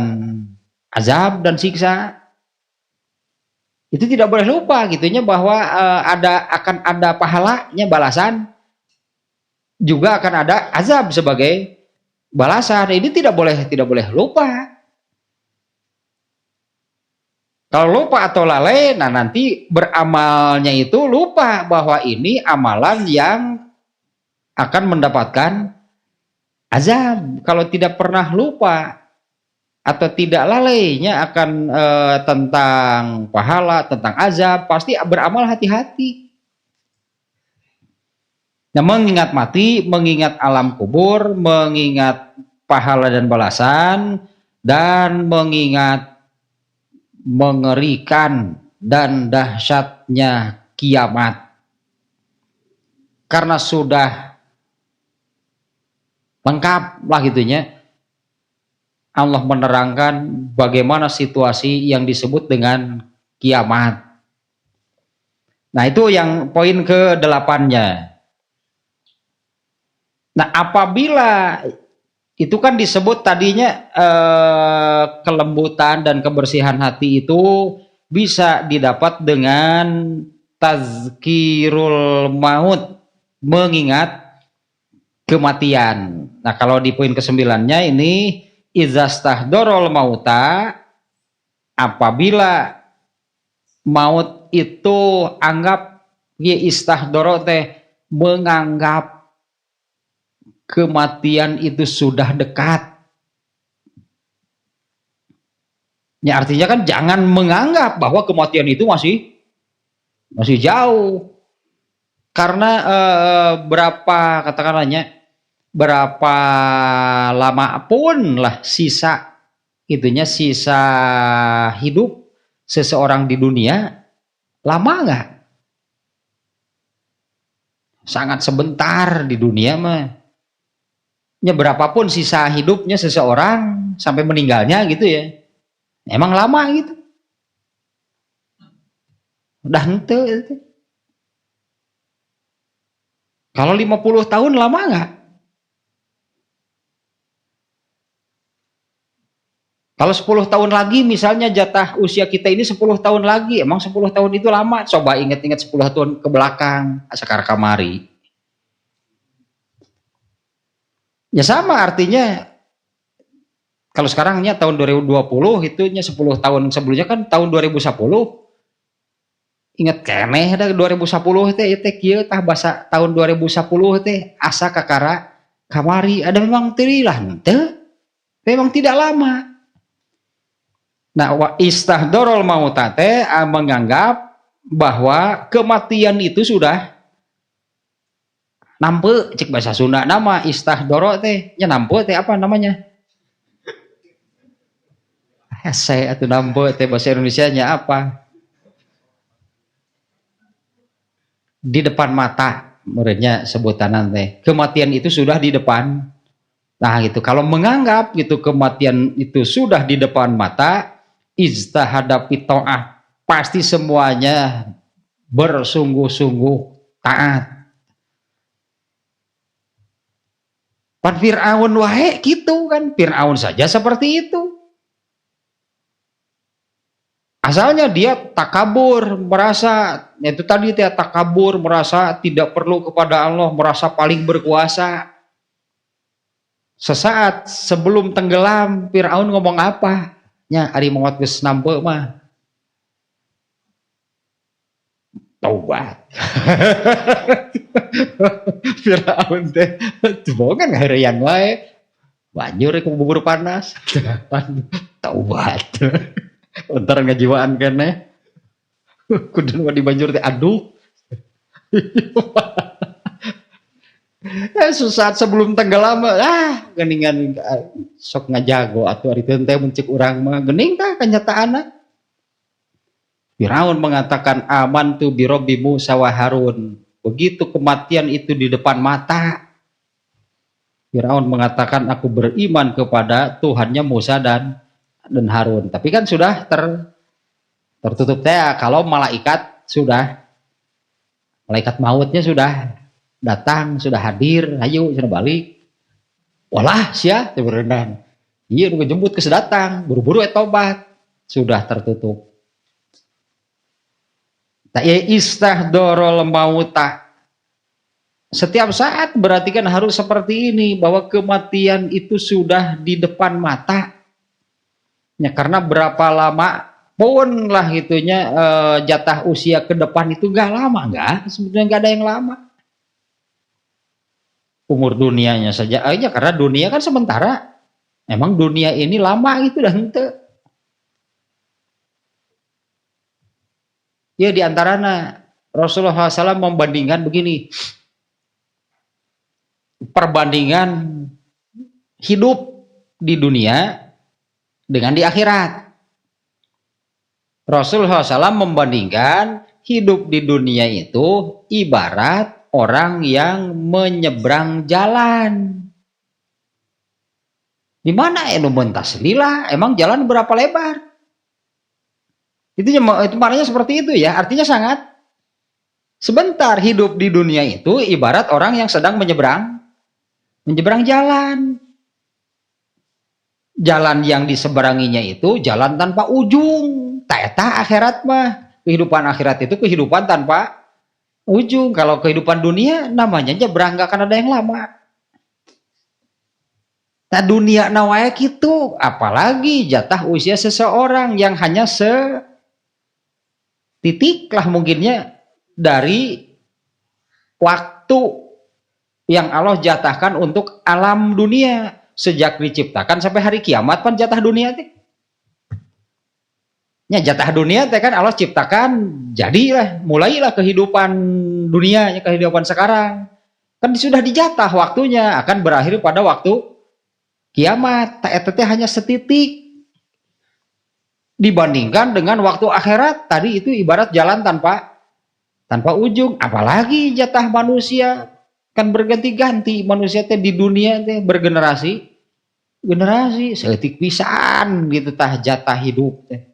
azab dan siksa. Itu tidak boleh lupa gitunya bahwa akan ada pahalanya balasan, juga akan ada azab sebagai balasan. Ini tidak boleh lupa. Kalau lupa atau lalai, nah nanti beramalnya itu lupa bahwa ini amalan yang akan mendapatkan azab. Kalau tidak pernah lupa atau tidak lalainya akan tentang pahala, tentang azab, pasti beramal hati-hati. Nah, mengingat mati, mengingat alam kubur, mengingat pahala dan balasan, dan mengingat mengerikan dan dahsyatnya kiamat. Karena sudah lengkap lah gitunya, Allah menerangkan bagaimana situasi yang disebut dengan kiamat. Nah, itu yang poin ke-8-nya. Nah, apabila itu kan disebut tadinya kelembutan dan kebersihan hati itu bisa didapat dengan tazkirul maut, mengingat kematian. Nah, kalau di poin ke-9-nya ini izastahdorol mauta, apabila maut itu anggap istahdoro teh menganggap kematian itu sudah dekat. Ya, artinya kan jangan menganggap bahwa kematian itu masih jauh. Karena berapa katakanlahnya, berapa lama pun lah sisa hidup seseorang di dunia, lama nggak? Sangat sebentar di dunia mah. Ya, berapapun sisa hidupnya seseorang sampai meninggalnya gitu ya, emang lama gitu. Udah ente. Kalau 50 tahun lama nggak? Kalau 10 tahun lagi misalnya jatah usia kita ini 10 tahun lagi, emang 10 tahun itu lama? Coba ingat-ingat 10 tahun ke belakang, sekarang kamari. Ya sama artinya, kalau sekarangnya tahun 2020 itunya 10 tahun sebelumnya kan tahun 2010. Ingat keneh dah 2010 teh kieu tah basa tahun 2010 teh asa kakara kamari ada memang terilah henteu. Memang tidak lama. Nah, wa istahdorol mauta teh menganggap bahwa kematian itu sudah nampe, cek bahasa Sunda nama istahdoro teh nya nampe teh apa namanya? Hese atau nampe teh bahasa Indonesianya apa? Di depan mata, muridnya sebutan teh. Kematian itu sudah di depan. Nah, gitu. Kalau menganggap gitu kematian itu sudah di depan mata, ijtahada fi ta'ah, pasti semuanya bersungguh-sungguh taat. Pan Fir'aun wae gitu kan, Fir'aun saja seperti itu. Asalnya dia takabur, merasa itu tadi dia takabur, merasa tidak perlu kepada Allah, merasa paling berkuasa. Sesaat sebelum tenggelam, Fir'aun ngomong apa? Nya ari maot geus nampe mah taubat. Firaun teh bogan ngahereyan wae. Banjur ke bubur panas. Taubat. Entar ngajiwaan keneh. Kudu di banjur teh aduh. Sesaat sebelum tenggelam geningan sok ngajago atuh ari teh mencek urang mah geuning tah kenyataanna. Firaun mengatakan amantu bi Rabbi Musa wa Harun. Begitu kematian itu di depan mata, Firaun mengatakan aku beriman kepada Tuhannya Musa dan Harun. Tapi kan sudah tertutup teh kalau malaikat mautnya sudah datang, sudah hadir, ayo sudah balik. Walah sia berenang. Iya udah jemput ke sedatang, buru-buru tobat. Sudah tertutup. Ta istahdorol mauta. Setiap saat berarti kan harus seperti ini, bahwa kematian itu sudah di depan mata. Ya, karena berapa lama pun lah itunya jatah usia ke depan itu gak lama, enggak, sebetulnya gak ada yang lama. Umur dunianya saja aja, karena dunia kan sementara. Emang dunia ini lama gitu dah ente. Ya diantaranya Rasulullah SAW membandingkan begini, perbandingan hidup di dunia dengan di akhirat. Rasulullah SAW membandingkan hidup di dunia itu ibarat orang yang menyeberang jalan. Di mana enu mentas lila, emang jalan berapa lebar? Itu maknanya seperti itu ya, artinya sangat sebentar. Hidup di dunia itu ibarat orang yang sedang menyeberang jalan. Jalan yang diseberanginya itu jalan tanpa ujung. Eta akhirat mah, kehidupan akhirat itu kehidupan tanpa ujung. Kalau kehidupan dunia namanya nyebrang, gak akan ada yang lama. Nah dunia nawaya gitu, apalagi jatah usia seseorang yang hanya titik lah mungkinnya dari waktu yang Allah jatahkan untuk alam dunia. Sejak diciptakan sampai hari kiamat pan jatah dunia teh. Ya jatah dunia teh kan Allah ciptakan, jadilah mulailah kehidupan dunia, kehidupan sekarang. Kan sudah dijatah waktunya, akan berakhir pada waktu kiamat. Eta teh hanya setitik. Dibandingkan dengan waktu akhirat, tadi itu ibarat jalan tanpa ujung. Apalagi jatah manusia, kan berganti-ganti manusia teh di dunia teh bergenerasi seetik pisan gitu tah jatah hidup teh.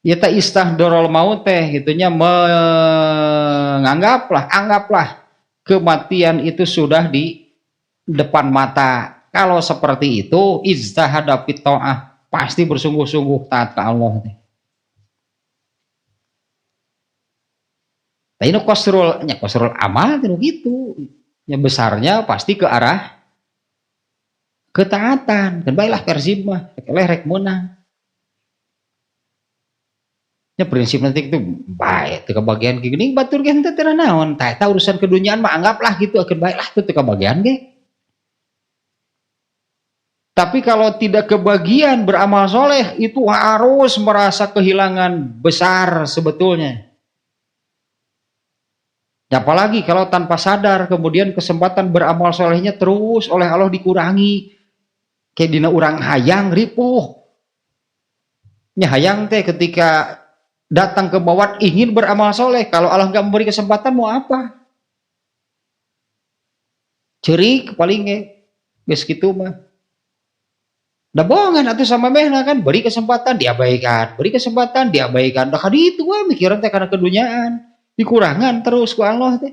Ya ta istahdorol maut teh gitunya, anggaplah kematian itu sudah di depan mata. Kalau seperti itu izhada fit ta'ah, pasti bersungguh-sungguh taat ke Allah teh. Nah, ini kosrul amal gitu. Ya besarnya pasti ke arah ketaatan. Dan baiklah persib mah, rek menang. Ya prinsip nanti itu baik, itu kebagian gini batur ge henteu teu naon. Tah eta urusan keduniaan mah anggaplah gitu, akeun baiklah itu kebagian ge. Tapi kalau tidak kebagian beramal soleh, itu harus merasa kehilangan besar sebetulnya. Apalagi kalau tanpa sadar kemudian kesempatan beramal solehnya terus oleh Allah dikurangi. Kayak dina urang hayang ripuh. Nya hayang teh ketika datang ke bawah ingin beramal soleh, kalau Allah nggak memberi kesempatan mau apa? Cerik paling geus kitu mah. Da bohongan atuh sama mehna kan, beri kesempatan diabaikan. Dah kadi itu mah mikiran teh karena keduniaan. Dikurangan terus ku Allah teh.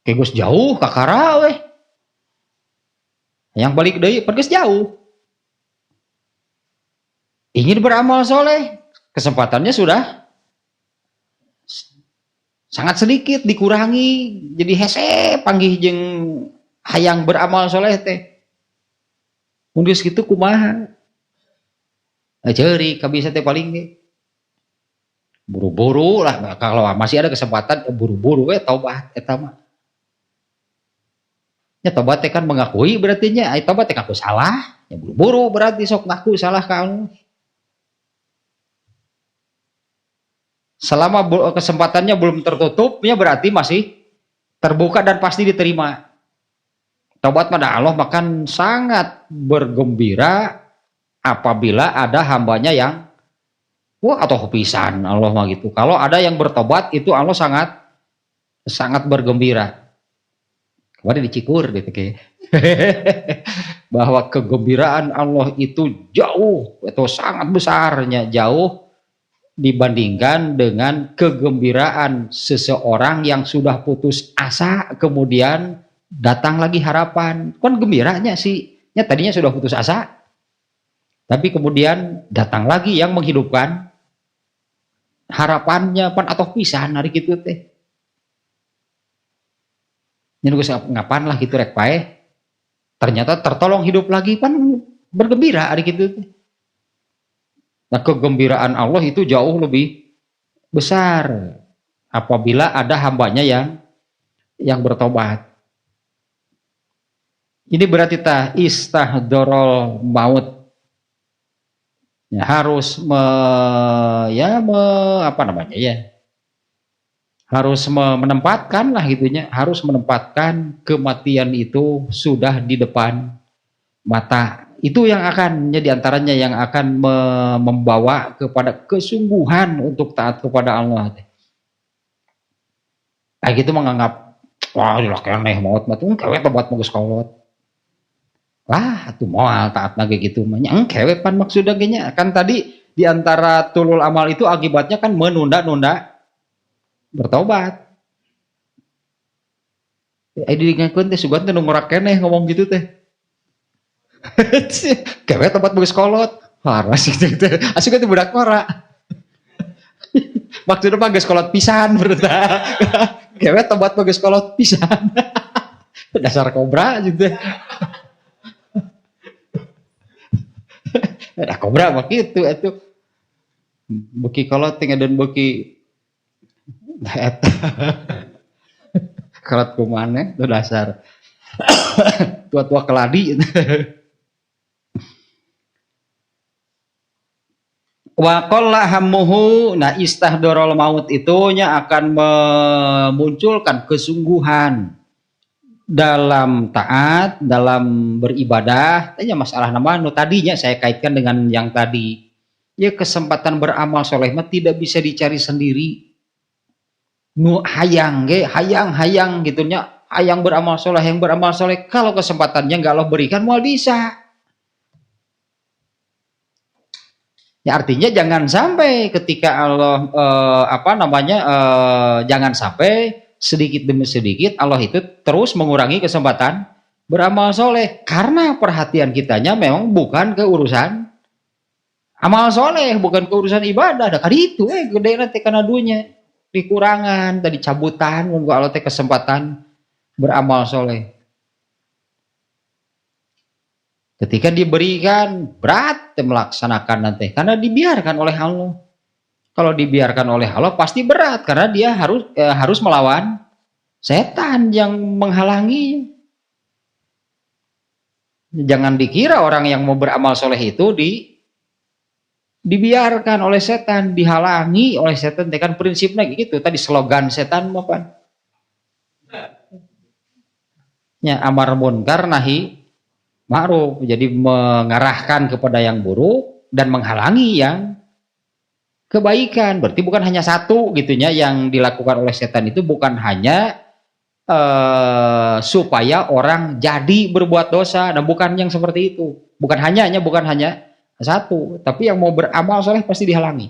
Kayak geus jauh kakara weh. Yang balik deui pergeus jauh. Ingin beramal soleh, kesempatannya sudah sangat sedikit, dikurangi, jadi hese panggih jeung hayang beramal soleh teh. Mun geus kitu kumaha? Ceurik kabisa teh paling ge. Buru-buru lah, kalau masih ada kesempatan buru-buru taubat eta mah. Ya tobat teh kan mengakui berarti nya ai tobat teh aku salah, ya buru-buru berarti sok ngaku salah ka Allah. Selama kesempatannya belum tertutup, ya berarti masih terbuka dan pasti diterima. Tobat pada Allah bahkan sangat bergembira apabila ada hambanya yang Wah, atau pisan Allah mah gitu. Kalau ada yang bertobat itu Allah sangat sangat bergembira. Kemarin dicikur gitu kayak. Bahwa kegembiraan Allah itu jauh atau sangat besarnya, jauh dibandingkan dengan kegembiraan seseorang yang sudah putus asa kemudian datang lagi harapan. Kan gembiranya sih, ya tadinya sudah putus asa, tapi kemudian datang lagi yang menghidupkan harapannya pan atau pisan hari gitu teh. Ini ngapan lah gitu rek pae. Ternyata tertolong hidup lagi pan bergembira hari gitu teh. Nah, kegembiraan Allah itu jauh lebih besar apabila ada hambanya yang bertobat. Ini berarti istahdorol maut. Ya, harus apa namanya ya? Harus menempatkan lah gitunya, harus menempatkan kematian itu sudah di depan mata. Itu yang akan jadi antaranya yang akan membawa kepada kesungguhan untuk taat kepada Allah. Kayak gitu menganggap wah lah keneh maut mah tuh kewe tobat bagus kolot. Wah, atuh moal taat lagi gitu mah. Nya kewe pan maksudnya nya kan tadi di antara tulul amal itu akibatnya kan menunda-nunda bertobat. Diingatkeun teh sugan teh nu ngorak keneh ngomong gitu teh. Kewe tempat bagus kolot. Parah sih gitu. Asik itu budak ngora. Maksudnya mah geus kolot pisan berita. Kewe tempat bagus kolot pisan. Dasar kobra gitu. Ada kobra mah kitu atuh. Beuki kolot teh ngadeun beuki eta. Kolot kumaneh itu dasar. Tua-tua keladi. Wa qalla hammuhu, nah istahdorol maut itunya akan memunculkan kesungguhan dalam taat, dalam beribadah. Tanya masalah nama nu tadinya saya kaitkan dengan yang tadi. Ya kesempatan beramal soleh mah tidak bisa dicari sendiri. Nu hayang ge, hayang gitunya, hayang beramal soleh, yang beramal soleh kalau kesempatannya nggak Allah berikan mau bisa. Ya artinya jangan sampai ketika Allah jangan sampai sedikit demi sedikit Allah itu terus mengurangi kesempatan beramal soleh karena perhatian kitanya memang bukan ke urusan amal soleh, bukan ke urusan ibadah. Ada kali itu gede nanti karena dunia dikurangan tadi cabutan nunggu Allah teh kesempatan beramal soleh. Ketika diberikan berat melaksanakan nanti karena dibiarkan oleh Allah. Kalau dibiarkan oleh Allah pasti berat karena dia harus melawan setan yang menghalangi. Jangan dikira orang yang mau beramal soleh itu dibiarkan oleh setan, dihalangi oleh setan. Kan prinsipnya gitu. Tadi slogan setan apa? Ya amar munkar nahi ma'ruf, jadi mengarahkan kepada yang buruk dan menghalangi yang kebaikan. Berarti bukan hanya satu gitunya yang dilakukan oleh setan itu, bukan hanya supaya orang jadi berbuat dosa, dan bukan yang seperti itu. Bukan hanya satu, tapi yang mau beramal soleh pasti dihalangi.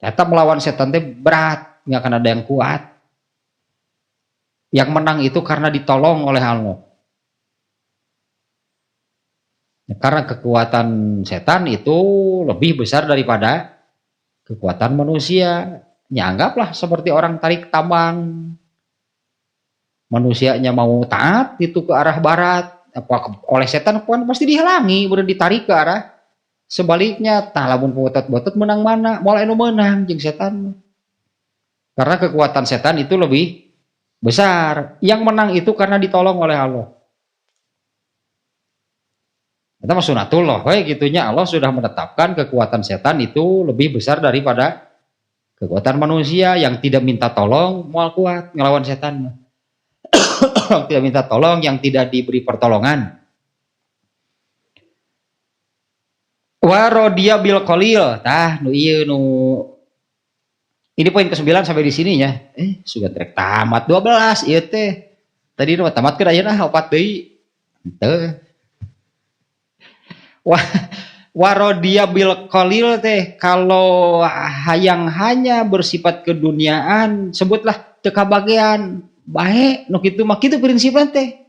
Ternyata melawan setan itu berat, nggak akan ada yang kuat. Yang menang itu karena ditolong oleh Allah. Karena kekuatan setan itu lebih besar daripada kekuatan manusia. Ya anggaplah seperti orang tarik tambang. Manusianya mau taat itu ke arah barat, oleh setan pun pasti dihalangi, udah ditarik ke arah sebaliknya. Tah lamun botot-botot menang mana? Moal anu menang jeung setan. Karena kekuatan setan itu lebih besar. Yang menang itu karena ditolong oleh Allah. Itu mah sunatullah, gitunya Allah sudah menetapkan kekuatan setan itu lebih besar daripada kekuatan manusia yang tidak minta tolong moal kuat ngelawan setan. Tidak minta tolong yang tidak diberi pertolongan. Warodia bil qalil. Tah nu ieu nu ini poin ke-9 sampai di sini ya. Sudah trek tamat 12 ieu teh. Tadi nu tamat ke ayeuna 4 deui. Henteu. Warodia bil qalil teh kalau yang hanya bersifat keduniaan sebutlah teu kabagean bae nu kitu mah kitu prinsipna teh.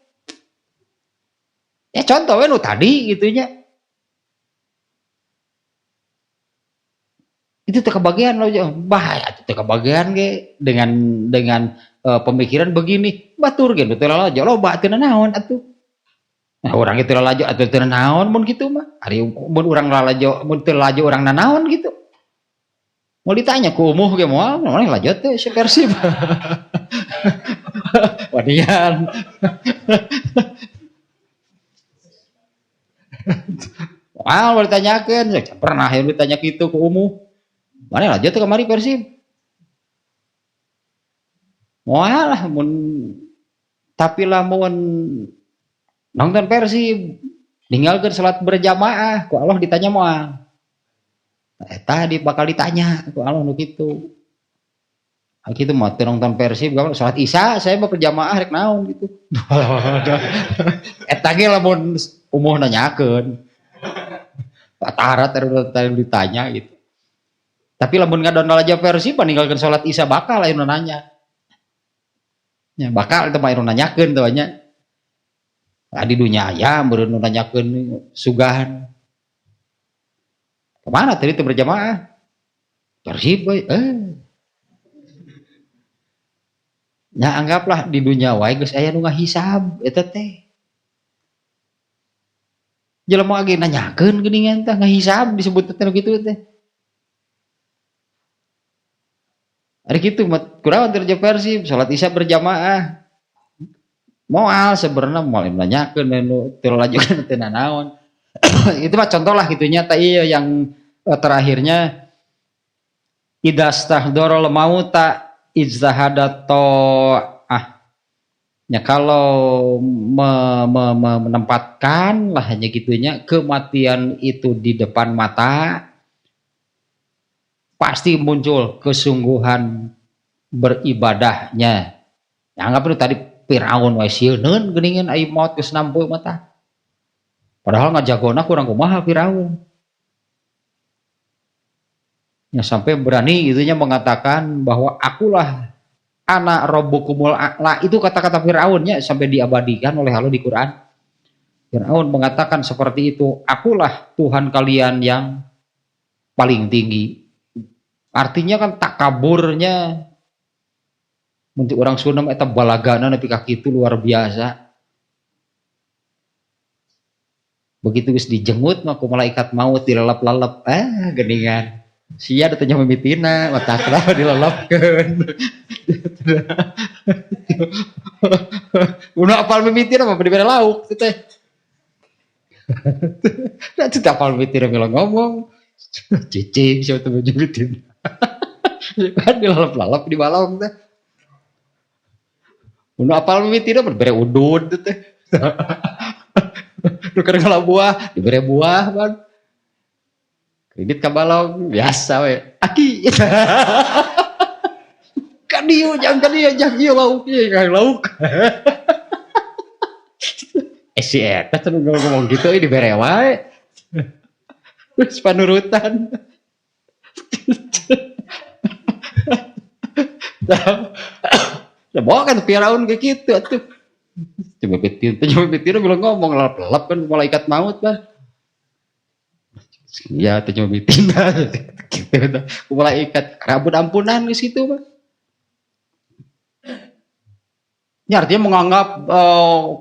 Ya contoh we nu tadi gitunya. Itu teu kebagian loh, bahaya teu kebagian ge dengan pemikiran begini batur ge teu lalajo loba teu naon atuh. Nah urang teu lalajo atuh teu naon mun kitu mah. Ari mun urang lalajo mun teu lalajo urang nanaon gitu. Mau ditanya ku umuh ge moal maneh lajo teh si Persib. Wadian. Wah, mau ditanyakeun, pernah yang ditanya kitu ku umuh. Mana aja tuh kemari Persib. Moal lah mun tapi lamun nonton Persib ninggalkeun salat berjamaah ku Allah ditanya moal. Tadi bakal ditanya ku Allah nu kitu. Kitu mah teu nonton Persib gawe salat Isya saya mah berjamaah rek naon gitu. Eta ge lamun umuh nanyakeun. Taharat tadi ditanya gitu. Tapi lamun ngadon aja Persib ninggalkeun salat Isya bakal aya nu nanya. Ya bakal teu mah anu nanyakeun teh nya. Di dunya aya meureun nu nanyakeun sugahan. Kemana tadi teu berjamaah? Persib we. Ya anggaplah di dunia wae geus aya nu ngahisab eta teh. Jelema ge nanyakeun geuningan teh ngahisab disebut teh kitu teh. Hari gitu kurang kerja Persib salat Isya berjamaah moal sebenarnya moal nanyakeun nu teu lajukeun teu naon. Itu mah contoh lah gitunya teh iya yang terakhirnya idastahdarul mauta ijtahadato ya kalau menempatkan lah hanya gitunya kematian itu di depan mata pasti muncul kesungguhan beribadahnya. Ya anggap itu tadi Firaun wae sieun geuningan ai maut geus nampu mata. Padahal ngajagona kurang kumaha Firaun. Ya sampai berani gitunya mengatakan bahwa akulah anak rabbukumul a'la, itu kata-kata Firaunnya sampai diabadikan oleh Allah di Quran. Firaun mengatakan seperti itu, akulah Tuhan kalian yang paling tinggi. Artinya kan takaburnya untuk orang Sunda eta balagana nepi ka kitu luar biasa. Begitu geus dijenggut mah ku malaikat maut dilalap-lalap geuningan. Sia da teh nya mimitina matakna dilalapkeun. Udah apal mimitina mah dibere lauk teh. Da teu apal mimitina mila ngomong. Cicing siapa tuh mimitina. Kan dilalap-lalap di balong teh. Udah apal mimitina bere udud teh. Nuker ngalabuah dibere buah man. Kredit ka balong biasa we. Aki. Kan dieu jang ieu lauk ieu kang lauk. Si eta teh ngomong gitu dibere wae. Wis panurutan. Bawa kan Firaun kayak gitu atuh. Coba petir bilang ngomong lap kan malaikat maut kan. Ya teh coba petir gitu. Malaikat rambut ampunan di situ Pak. Ini artinya menganggap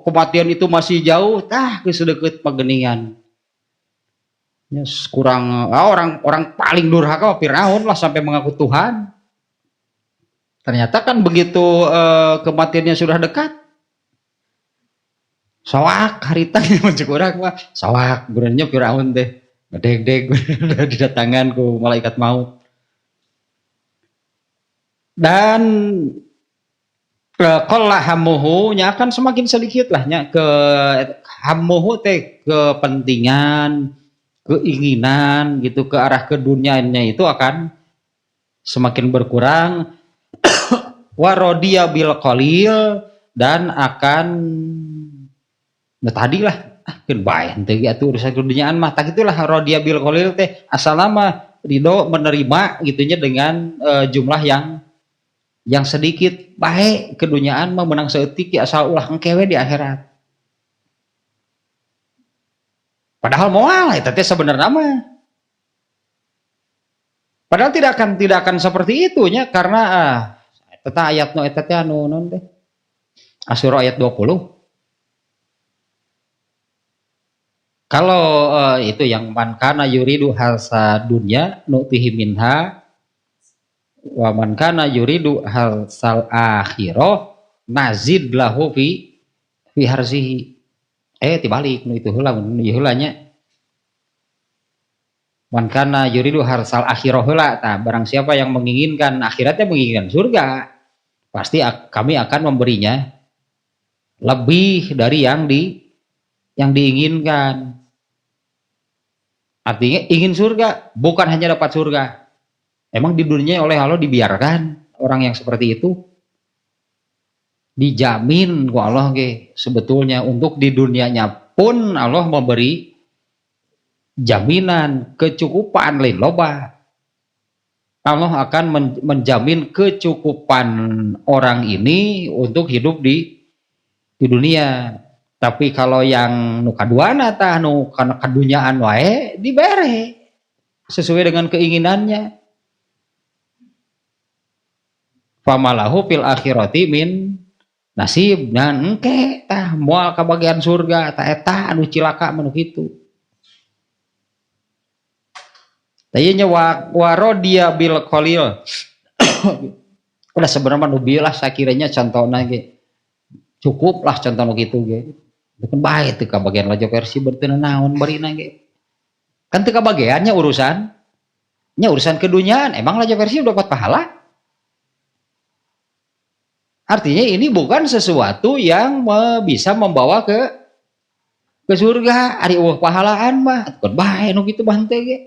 kematian itu masih jauh, geus deukeut pageningan. Ya, kurang orang paling durhaka Firaun lah sampai mengaku Tuhan. Ternyata kan begitu kematiannya sudah dekat, sawak harita macam orang mah sawak burannya Firaun teh ngedeg-deg didatangan ku malaikat maut. Dan qalla hammuhu nya akan semakin sedikit lahnya ke hammuhu teh kepentingan keinginan gitu ke arah keduniaannya itu akan semakin berkurang. Warodia bil qalil, dan akan nah tadi lah kan bae teh atuh urusan keduniaan mah tak itulah rodia bil qalil teh asal nama ridho menerima gitunya dengan jumlah yang sedikit baik keduniaan mah menang seeutik ya asal ulah engkewe di akhirat. Padahal moal eta teh sebenarnya mah. Padahal tidak akan seperti itu nya karena eta ayat nu eta teh anu naon teh. Asyura ayat 20. Kalau itu yang man kana yuridu halsa dunya nu'tihi minha wa man kana yuridu halsal akhirah nazid lahu fi harzihi. Tibalik nu itu heula nu heula nya. Man kana yuridu harsal akhirah heula tah barang siapa yang menginginkan akhiratnya menginginkan surga pasti kami akan memberinya lebih dari yang diinginkan. Artinya ingin surga bukan hanya dapat surga. Emang di dunia oleh Allah dibiarkan orang yang seperti itu dijamin ku Allah sebetulnya untuk di dunianya pun Allah memberi jaminan kecukupan lain loba. Allah akan menjamin kecukupan orang ini untuk hidup di dunia. Tapi kalau yang nu kaduana tah nu kana kadunyaan wae dibere sesuai dengan keinginannya. Famalahu fil akhirati min nasib dan engke tah moal kabagian surga tah eta anu cilaka manu kitu. Tayanya warodia bil qalil. Udah sebenarnya nu bilah sakiranya contohna ge. Cukup lah contoh nu kitu ge. Bukan baik teu kabagian lajo versi berteu naon barina ge. Kan teu kabagiannya urusan keduniaan. Emang lajo versi udah dapat pahala? Artinya ini bukan sesuatu yang bisa membawa ke surga. Ari eueuh pahalaan mah. Bukan bae nu kitu bante ge.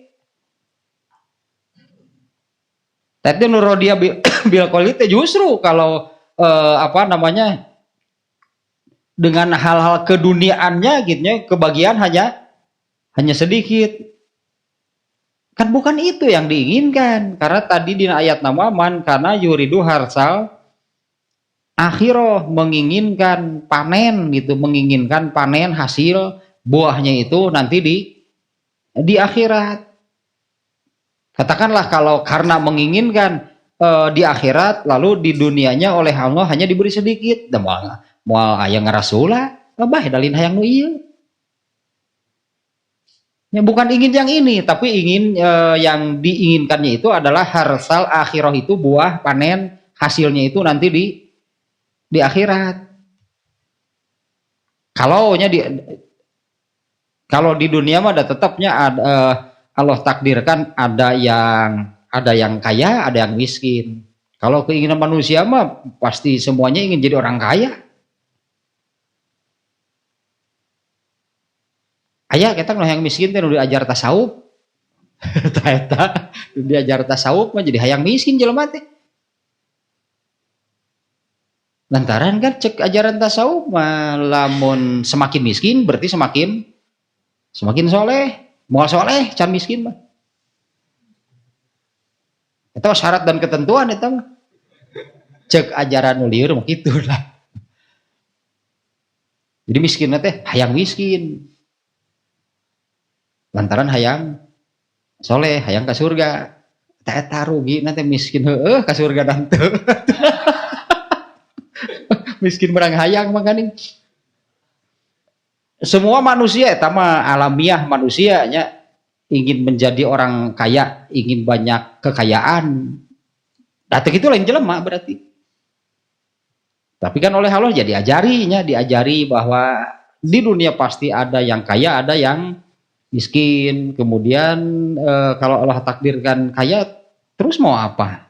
Tapi nurodia bil qalil justru kalau dengan hal-hal keduniaannya gitu kebagian hanya sedikit. Kan bukan itu yang diinginkan. Karena tadi di ayat nama man karena yuridu harsal akhirah menginginkan panen gitu, menginginkan panen hasil buahnya itu nanti di akhirat. Katakanlah kalau karena menginginkan di akhirat lalu di dunianya oleh Allah hanya diberi sedikit. Moal aya ngarasula bae dalin hayang nu ieu. Ya bukan ingin yang ini tapi ingin yang diinginkannya itu adalah harsal akhirah itu buah panen hasilnya itu nanti di akhirat. Kalau di dunia mah ada tetapnya Allah takdirkan ada yang kaya, ada yang miskin. Kalau keinginan manusia mah pasti semuanya ingin jadi orang kaya. Aya kita yang miskin teh diajar tasawuf. Eta diajar tasawuf mah jadi hayang miskin jelema teh. Lantaran kan cek ajaran tasawuf mah lamun semakin miskin berarti semakin soleh. Moal soleh can miskin mah. Itu syarat dan ketentuan itu mah. Cek ajaran nu lieur mah kitu lah. Jadi miskin teh hayang miskin. Lantaran hayang soleh, hayang ke surga. Eta rugi nanti miskin heueuh ka surga dan teu. Miskin merang hayang makanya. Semua manusia eta mah alamiah manusianya ingin menjadi orang kaya, ingin banyak kekayaan. Datang itu lain jelema berarti. Tapi kan oleh Allah jadi diajari bahwa di dunia pasti ada yang kaya, ada yang miskin. Kemudian kalau Allah takdirkan kaya, terus mau apa?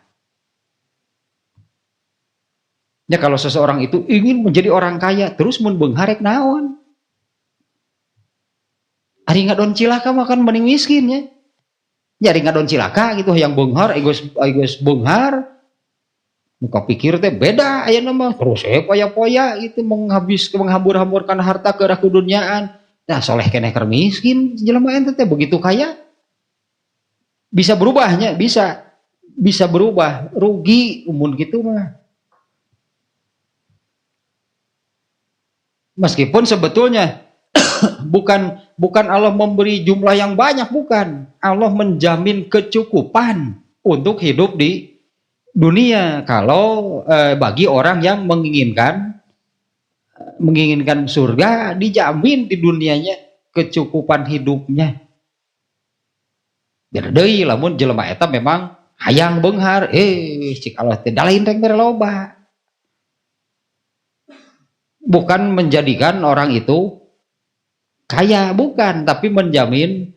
Ya kalau seseorang itu ingin menjadi orang kaya, terus mun beungharek naon? Ari ngadon cilaka makan mending miskin ya. Jadi ngadon cilaka gitu yang beunghar egois beunghar. Muka pikir teh beda aya nama terus poya-poya itu menghambur-hamburkan harta ke keduniaan. Nah, soleh keneh keur miskin jelema ente teh begitu kaya. Bisa berubahnya, bisa berubah, rugi umun gitu mah. Meskipun sebetulnya bukan Allah memberi jumlah yang banyak, bukan. Allah menjamin kecukupan untuk hidup di dunia kalau bagi orang yang menginginkan surga, dijamin di dunianya kecukupan hidupnya. Jadi lamun jelema eta memang hayang beunghar, cik Allah teh dalain rek bere loba. Bukan menjadikan orang itu kaya, bukan, tapi menjamin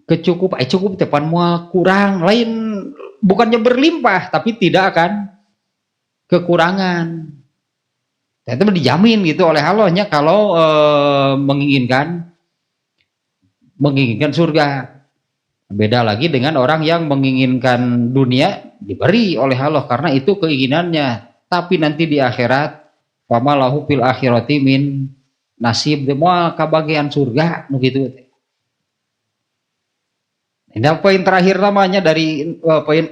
kecukupan. Cukup tepan moal kurang, lain bukannya berlimpah, tapi tidak akan kekurangan. Itu dijamin gitu oleh Allahnya kalau menginginkan surga. Beda lagi dengan orang yang menginginkan dunia, diberi oleh Allah karena itu keinginannya, tapi nanti di akhirat famalahu fil akhirati min nasib, moal kabagian surga begitu. Ini poin terakhir namanya dari poin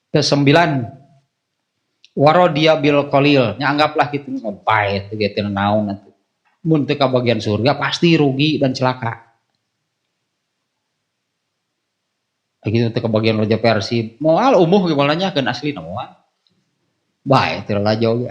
ke 9, warodia bil qalil, anggaplah gitu pahit gitu naon nanti mun teu kabagian surga pasti rugi dan celaka. Begitu teu kabagian Raja Persib moal umuh gimana nya keun asli moal bae teu lajo.